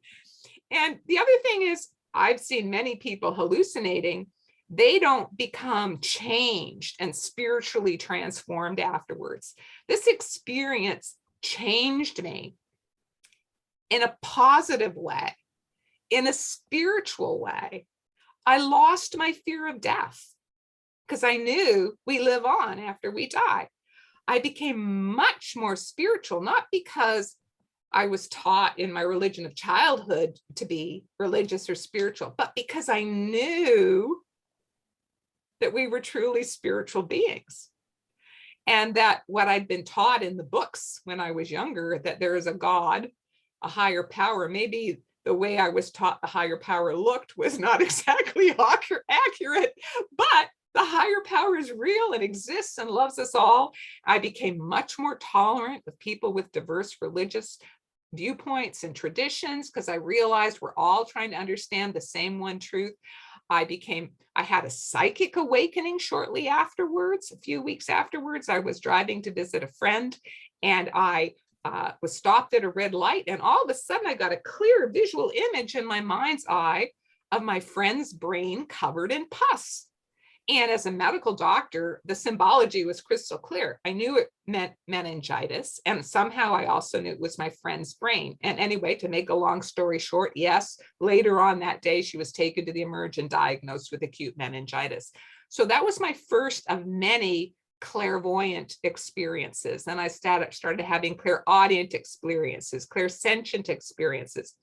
And the other thing is, I've seen many people hallucinating. They don't become changed and spiritually transformed afterwards. This experience changed me in a positive way, in a spiritual way. I lost my fear of death because I knew we live on after we die. I became much more spiritual, not because I was taught in my religion of childhood to be religious or spiritual, but because I knew that we were truly spiritual beings. And that what I'd been taught in the books when I was younger, that there is a God, a higher power, maybe the way I was taught the higher power looked was not exactly accurate, but the higher power is real and exists and loves us all. I became much more tolerant of people with diverse religious viewpoints and traditions because I realized we're all trying to understand the same one truth. I had a psychic awakening shortly afterwards. A few weeks afterwards, I was driving to visit a friend, and I was stopped at a red light, and all of a sudden I got a clear visual image in my mind's eye of my friend's brain covered in pus. And as a medical doctor, the symbology was crystal clear. I knew it meant meningitis, and somehow I also knew it was my friend's brain. And anyway, to make a long story short, yes, later on that day, she was taken to the emerge and diagnosed with acute meningitis. So that was my first of many clairvoyant experiences. And I started having clairaudient experiences, clairsentient experiences.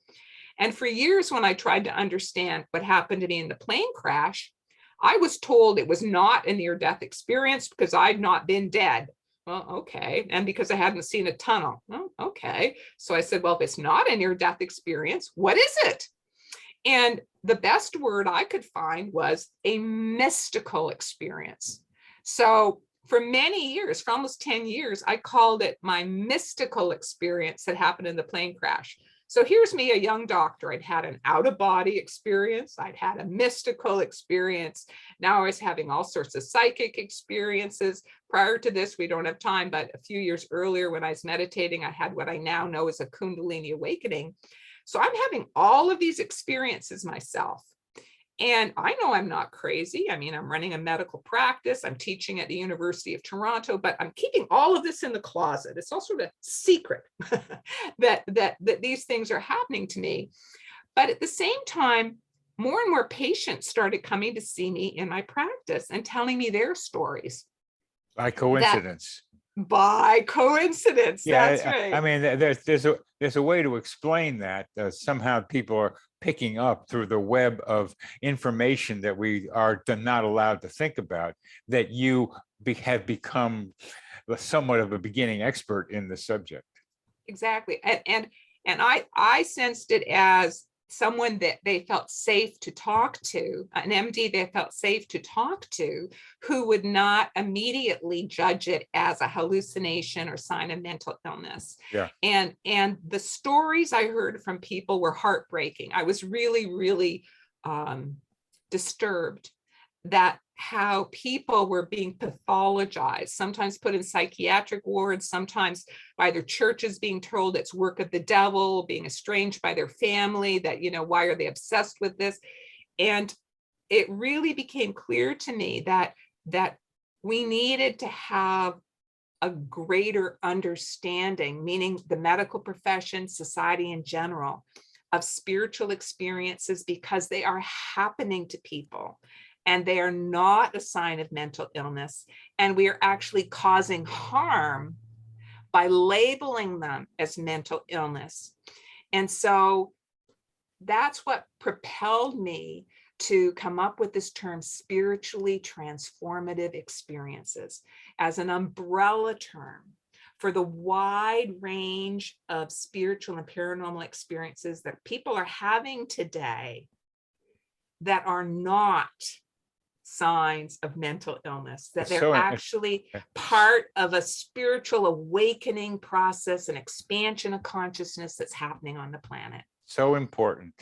And for years, when I tried to understand what happened to me in the plane crash, I was told it was not a near-death experience because I'd not been dead. Well, okay. And because I hadn't seen a tunnel. Well, okay. So I said, well, if it's not a near-death experience, what is it? And the best word I could find was a mystical experience. So for many years, for almost 10 years, I called it my mystical experience that happened in the plane crash. So here's me, a young doctor. I'd had an out-of-body experience. I'd had a mystical experience. Now I was having all sorts of psychic experiences. Prior to this, we don't have time, but a few years earlier when I was meditating, I had what I now know as a Kundalini Awakening. So I'm having all of these experiences myself. And I know I'm not crazy. I mean, I'm running a medical practice. I'm teaching at the University of Toronto, but I'm keeping all of this in the closet. It's all sort of secret that these things are happening to me. But at the same time, more and more patients started coming to see me in my practice and telling me their stories.
By coincidence.
By coincidence. That's right.
I mean, there's a way to explain that. Somehow people are picking up through the web of information that we are not allowed to think about, that you have become somewhat of a beginning expert in the subject.
Exactly. And I sensed it as someone that they felt safe to talk to, an MD they felt safe to talk to, who would not immediately judge it as a hallucination or sign of mental illness.
Yeah.
And the stories I heard from people were heartbreaking. I was really, really disturbed that how people were being pathologized, sometimes put in psychiatric wards, sometimes by their churches being told it's work of the devil, being estranged by their family, that, why are they obsessed with this? And it really became clear to me that we needed to have a greater understanding, meaning the medical profession, society in general, of spiritual experiences, because they are happening to people. And they are not a sign of mental illness. And we are actually causing harm by labeling them as mental illness. And so that's what propelled me to come up with this term, spiritually transformative experiences, as an umbrella term for the wide range of spiritual and paranormal experiences that people are having today that are not signs of mental illness, that they're actually part of a spiritual awakening process, an expansion of consciousness that's happening on the planet.
So important,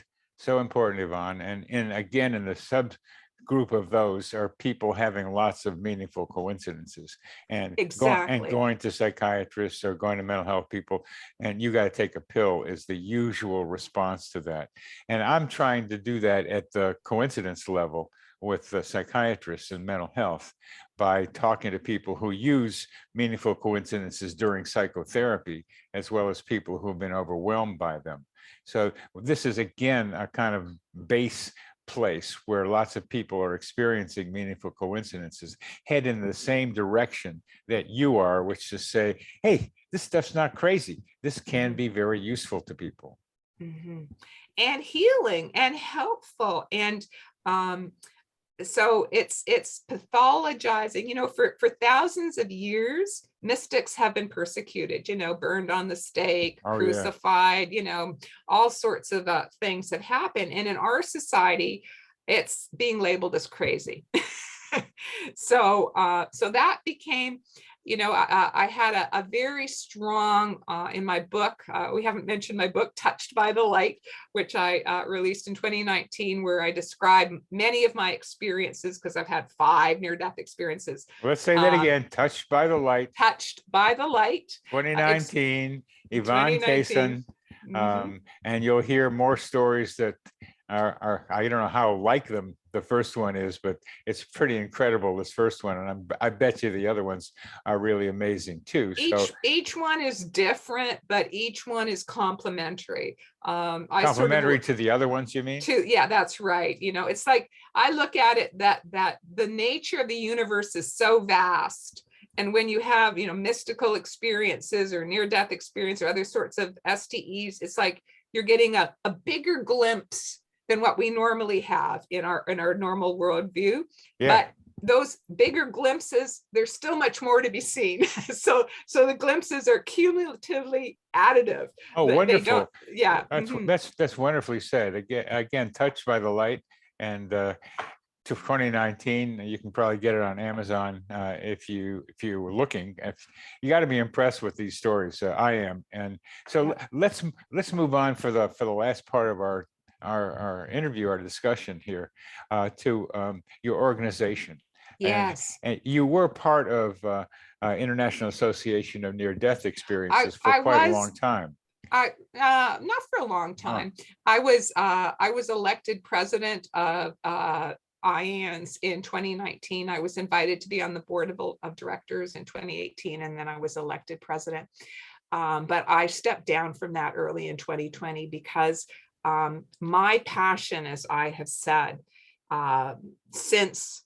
Yvonne. And again, in the subgroup of those are people having lots of meaningful coincidences, and
exactly,
going to psychiatrists or going to mental health people, and you got to take a pill is the usual response to that. And I'm trying to do that at the coincidence level with the psychiatrists and mental health by talking to people who use meaningful coincidences during psychotherapy, as well as people who have been overwhelmed by them. So this is, again, a kind of base place where lots of people are experiencing meaningful coincidences, head in the same direction that you are, which is say, hey, this stuff's not crazy. This can be very useful to people.
Mm-hmm. And healing and helpful. And so it's pathologizing, for thousands of years, mystics have been persecuted, burned on the stake, crucified, all sorts of things have happened. And in our society, it's being labeled as crazy. So that became, I had a very strong, in my book, we haven't mentioned my book, Touched by the Light, which I released in 2019, where I describe many of my experiences, because I've had 5 near-death experiences.
Let's say that again, Touched by the Light.
Touched by the Light.
2019, Yvonne Kason. And you'll hear more stories that are I don't know how like them the first one is, but it's pretty incredible, this first one, and I bet you the other ones are really amazing too.
Each one is different, but each one is complementary.
Complementary to the other ones, you mean?
Yeah, that's right. It's like, I look at it that the nature of the universe is so vast. And when you have, mystical experiences or near-death experience or other sorts of STEs, it's like you're getting a bigger glimpse than what we normally have in our normal worldview.
Yeah.
But those bigger glimpses, there's still much more to be seen. So the glimpses are cumulatively additive.
Oh, wonderful.
Yeah.
That's wonderfully said. Again, Touched by the Light, and to 2019, you can probably get it on Amazon if you were looking. You got to be impressed with these stories. I am, and so let's move on for the last part of our interview, our discussion here, to your organization.
Yes.
And you were part of International Association of Near-Death Experiences for quite a long time.
Not for a long time. I was elected president of IANS in 2019. I was invited to be on the board of directors in 2018, and then I was elected president. But I stepped down from that early in 2020 because my passion, as I have said, since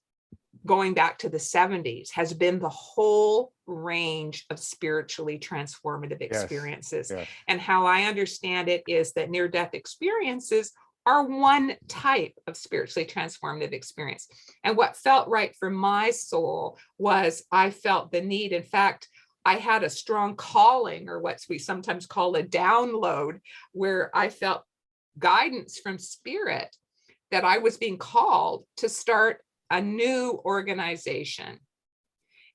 going back to the 70s, has been the whole range of spiritually transformative experiences.
Yes.
And how I understand it is that near-death experiences are one type of spiritually transformative experience. And what felt right for my soul was I felt the need. In fact, I had a strong calling, or what we sometimes call a download, where I felt guidance from spirit that I was being called to start a new organization.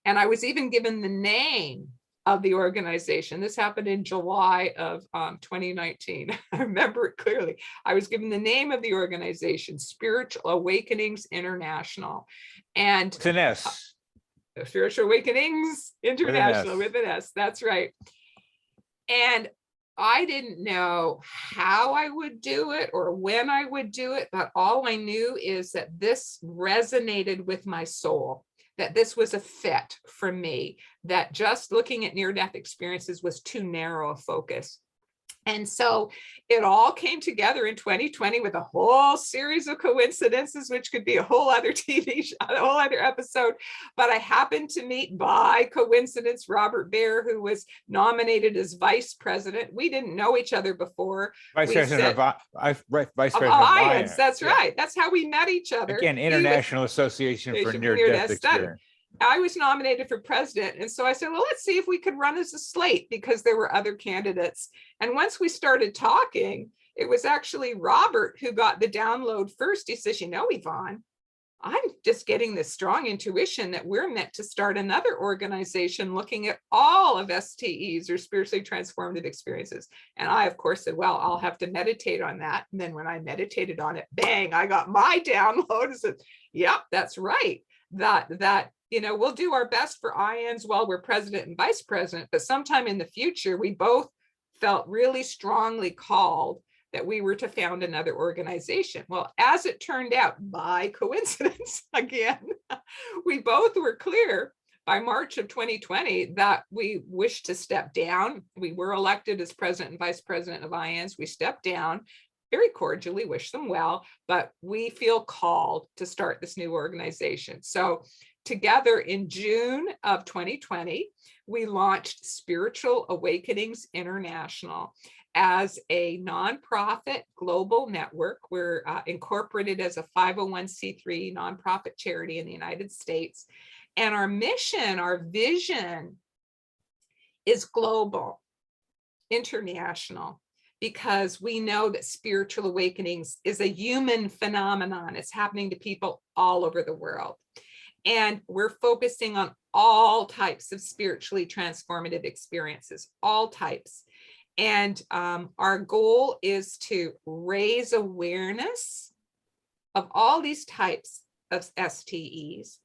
And I was even given the name of the organization. This happened in July of 2019. I remember it clearly. I was given the name of the organization, Spiritual Awakenings International. And
It's an S.
Spiritual Awakenings International with an S. That's right. And I didn't know how I would do it or when I would do it, but all I knew is that this resonated with my soul, that this was a fit for me, that just looking at near-death experiences was too narrow a focus. And so it all came together in 2020 with a whole series of coincidences, which could be a whole other TV show, a whole other episode. But I happened to meet by coincidence Robert Baer, who was nominated as vice president. We didn't know each other before.
Vice President of
Alliance.
Alliance.
That's right. That's how we met each other.
Again, International Association for Near-Death Experience.
I was nominated for president. And so I said, well, let's see if we could run as a slate, because there were other candidates. And once we started talking, it was actually Robert who got the download first. He says, you know, Yvonne, I'm just getting this strong intuition that we're meant to start another organization looking at all of STEs, or spiritually transformative experiences. And I, of course, said, well, I'll have to meditate on that. And then when I meditated on it, bang, I got my download and said, yep, that's right. That you know, we'll do our best for IANS while we're president and vice president, but sometime in the future, we both felt really strongly called that we were to found another organization. Well, as it turned out, by coincidence, again, we both were clear by March of 2020 that we wished to step down. We were elected as president and vice president of IANS. We stepped down, very cordially wish them well, but we feel called to start this new organization. So together in June of 2020, we launched Spiritual Awakenings International as a nonprofit global network. We're incorporated as a 501c3 nonprofit charity in the United States. And our mission, our vision is global, international, because we know that spiritual awakenings is a human phenomenon. It's happening to people all over the world. And we're focusing on all types of spiritually transformative experiences, all types. And our goal is to raise awareness of all these types of STEs,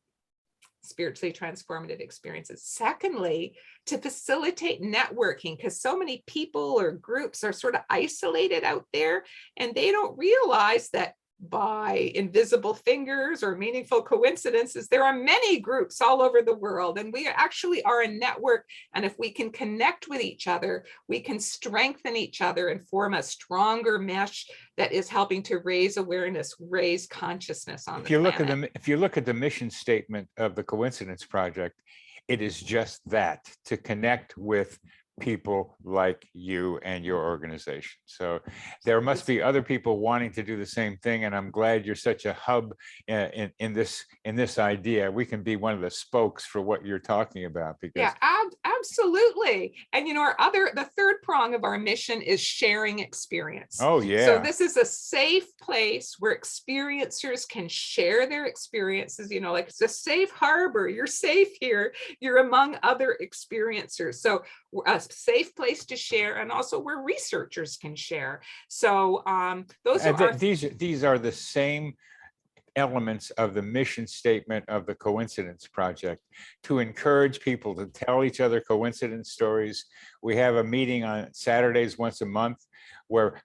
spiritually transformative experiences. Secondly, to facilitate networking, because so many people or groups are sort of isolated out there, and they don't realize that by invisible fingers or meaningful coincidences, there are many groups all over the world, and we actually are a network. And if we can connect with each other, we can strengthen each other and form a stronger mesh that is helping to raise awareness, raise consciousness on the planet.
If you look at the mission statement of the Coincidence Project, it is just that, to connect with people like you and your organization. So there must be other people wanting to do the same thing, and I'm glad you're such a hub in this idea. We can be one of the spokes for what you're talking about. Because
yeah, absolutely. And you know, the third prong of our mission is sharing experience.
Oh yeah.
So this is a safe place where experiencers can share their experiences. You know, like it's a safe harbor. You're safe here. You're among other experiencers. So a safe place to share, and also where researchers can share. So
these are the same elements of the mission statement of the Coincidence Project, to encourage people to tell each other coincidence stories. We have a meeting on Saturdays once a month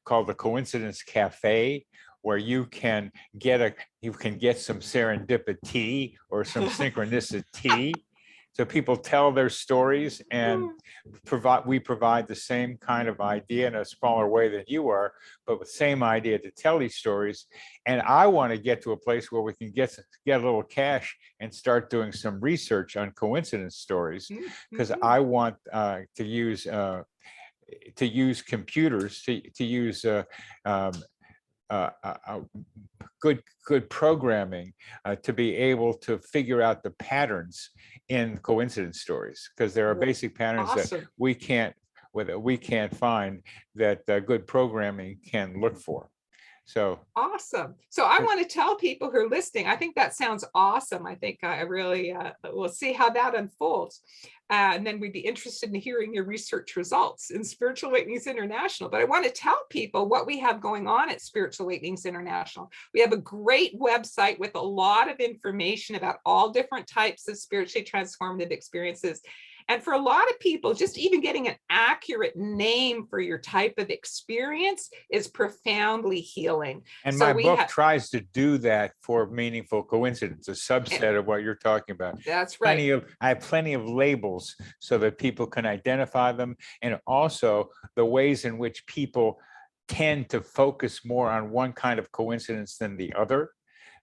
called the Coincidence Cafe, where you can get some serendipity or some synchronicity So people tell their stories, and we provide the same kind of idea in a smaller way than you are, but with the same idea to tell these stories. And I want to get to a place where we can get a little cash and start doing some research on coincidence stories, because I want to use computers, to use good programming to be able to figure out the patterns in coincidence stories, because there are basic patterns that we can't find, that good programming can look for. So
awesome. So I want to tell people who are listening, I think that sounds awesome. I think I really will see how that unfolds. And then we'd be interested in hearing your research results in Spiritual Awakenings International. But I want to tell people what we have going on at Spiritual Awakenings International. We have a great website with a lot of information about all different types of spiritually transformative experiences. And for a lot of people, just even getting an accurate name for your type of experience is profoundly healing.
And so my book tries to do that for meaningful coincidence, a subset of what you're talking about.
That's right.
I have plenty of labels so that people can identify them, and also the ways in which people tend to focus more on one kind of coincidence than the other.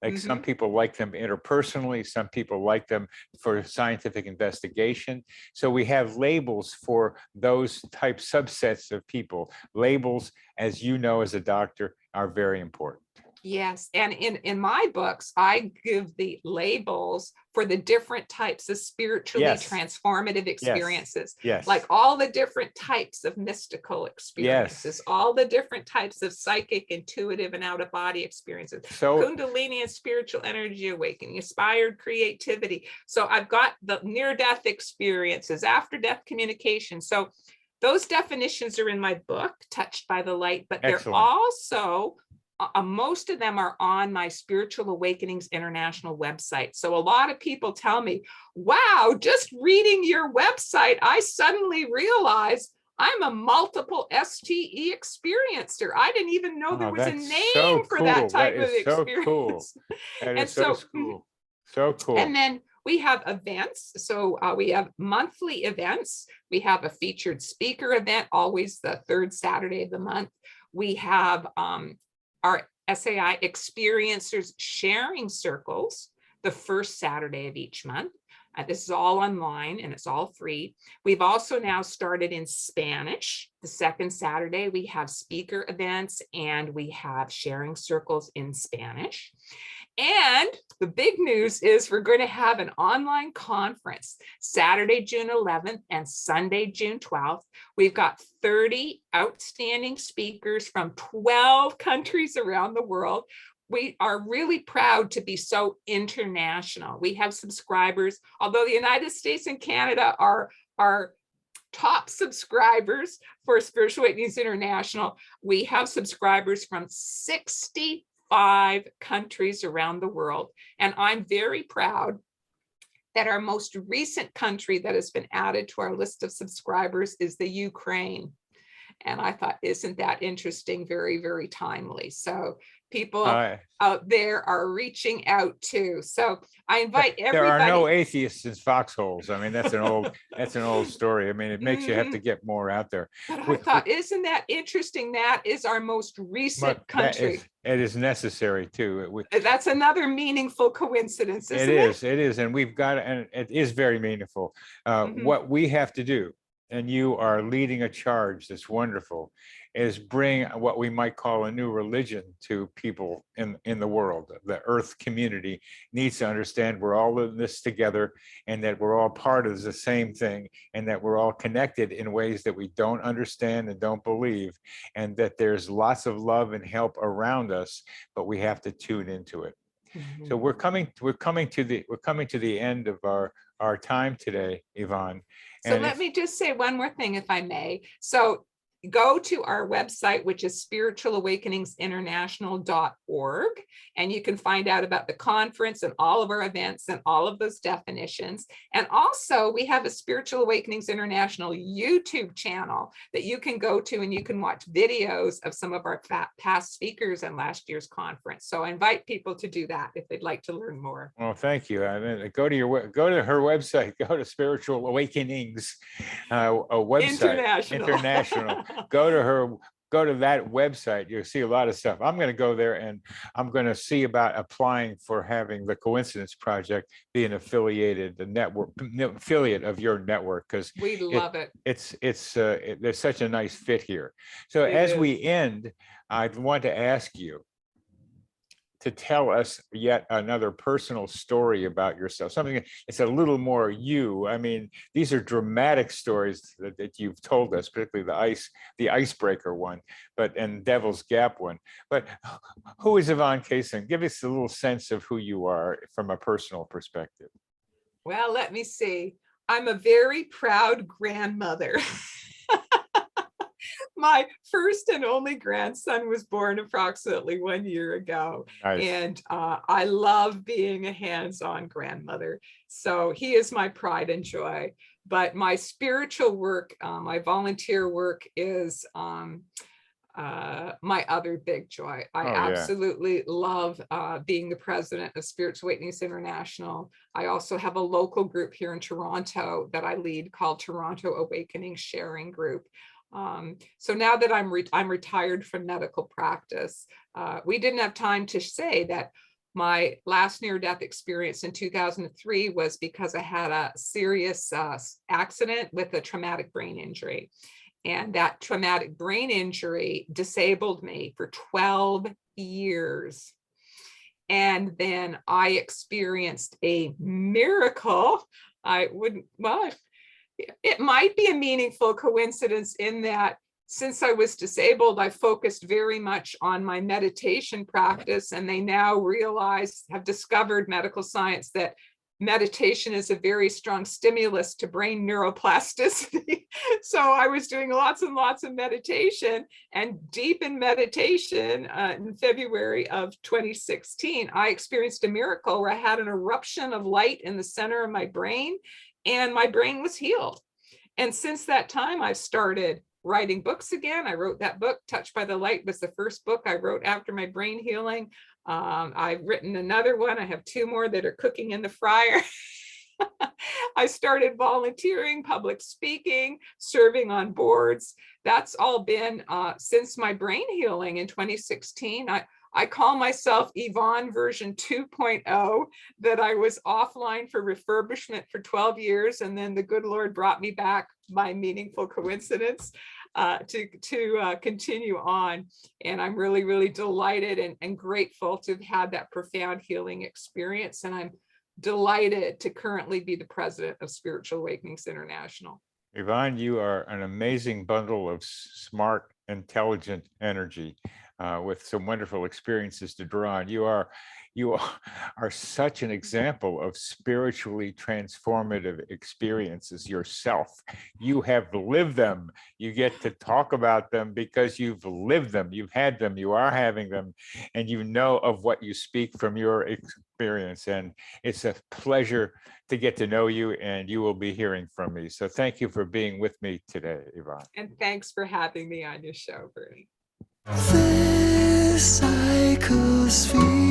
Like some people like them interpersonally, some people like them for scientific investigation. So we have labels for those type subsets of people. Labels, as you know, as a doctor, are very important.
Yes. And in my books, I give the labels for the different types of spiritually transformative experiences.
Yes.
Like all the different types of mystical experiences, all the different types of psychic, intuitive, and out-of-body experiences. So Kundalini and spiritual energy awakening, inspired creativity. So I've got the near-death experiences, after-death communication. So those definitions are in my book, Touched by the Light, but they're also most of them are on my Spiritual Awakenings International website. So a lot of people tell me, wow, just reading your website, I suddenly realized I'm a multiple STE experiencer. I didn't even know there was a name for that type of experience.
That is so cool. So cool.
And then we have events. So we have monthly events. We have a featured speaker event, always the third Saturday of the month. We have our SAI Experiencers sharing circles the first Saturday of each month. This is all online and it's all free. We've also now started in Spanish. The second Saturday, we have speaker events and we have sharing circles in Spanish. And the big news is we're going to have an online conference Saturday, June 11th and Sunday, June 12th. We've got 30 outstanding speakers from 12 countries around the world. We are really proud to be so international. We have subscribers, although the United States and Canada are top subscribers for Spiritual Awakenings International. We have subscribers from 65 countries around the world. And I'm very proud that our most recent country that has been added to our list of subscribers is the Ukraine. And I thought, isn't that interesting? Very, very timely. So people out there are reaching out too. So I invite everybody.
There are no atheists in foxholes. I mean, that's an old story. I mean, it makes you have to get more out there.
But I thought, isn't that interesting? That is our most recent country.
It is necessary too.
That's another meaningful coincidence, isn't it?
It is. And we've got, and it is very meaningful. What we have to do, and you are leading a charge that's wonderful, is bring what we might call a new religion to people in the world. The Earth community needs to understand we're all in this together, and that we're all part of the same thing, and that we're all connected in ways that we don't understand and don't believe, and that there's lots of love and help around us, but we have to tune into it. So we're coming to the end of our time today, Yvonne.
So let me just say one more thing, if I may. So go to our website, which is spiritualawakeningsinternational.org, and you can find out about the conference and all of our events and all of those definitions. And also, we have a Spiritual Awakenings International YouTube channel that you can go to, and you can watch videos of some of our past speakers and last year's conference. So I invite people to do that if they'd like to learn more.
Well, thank you. I mean, go to her website. Go to Spiritual Awakenings, a website. International. Go to that website. You'll see a lot of stuff. I'm going to go there and I'm going to see about applying for having the Coincidence Project be an affiliate of your network, because
we love it.
There's such a nice fit here. So as we end, I want to ask you to tell us yet another personal story about yourself, something that's a little more you. I mean, these are dramatic stories that you've told us, particularly the icebreaker one, and Devil's Gap one. But who is Yvonne Kason? Give us a little sense of who you are from a personal perspective.
Well, let me see. I'm a very proud grandmother. My first and only grandson was born approximately 1 year ago. Nice. And I love being a hands-on grandmother. So he is my pride and joy. But my spiritual work, my volunteer work is my other big joy. I absolutely love being the president of Spiritual Awakenings International. I also have a local group here in Toronto that I lead called Toronto Awakening Sharing Group. So now that I'm retired from medical practice, we didn't have time to say that my last near-death experience in 2003 was because I had a serious accident with a traumatic brain injury. And that traumatic brain injury disabled me for 12 years. And then I experienced a miracle. It might be a meaningful coincidence in that since I was disabled, I focused very much on my meditation practice, and they now have discovered medical science that meditation is a very strong stimulus to brain neuroplasticity. So I was doing lots and lots of meditation, and deep in meditation in February of 2016, I experienced a miracle where I had an eruption of light in the center of my brain, and my brain was healed. And since that time, I've started writing books again. I wrote that book, Touched by the Light was the first book I wrote after my brain healing. I've written another one. I have 2 more that are cooking in the fryer. I started volunteering, public speaking, serving on boards. That's all been since my brain healing in 2016. I call myself Yvonne version 2.0, that I was offline for refurbishment for 12 years. And then the good Lord brought me back by meaningful coincidence to continue on. And I'm really, really delighted and grateful to have had that profound healing experience. And I'm delighted to currently be the president of Spiritual Awakenings International.
Yvonne, you are an amazing bundle of smart, intelligent energy with some wonderful experiences to draw on. You are such an example of spiritually transformative experiences yourself. You have lived them. You get to talk about them because you've lived them. You've had them. You are having them, and you know of what you speak from your experience. And it's a pleasure to get to know you, and you will be hearing from me. So thank you for being with me today, Yvonne.
And thanks for having me on your show, Bernie.
This psychosphere.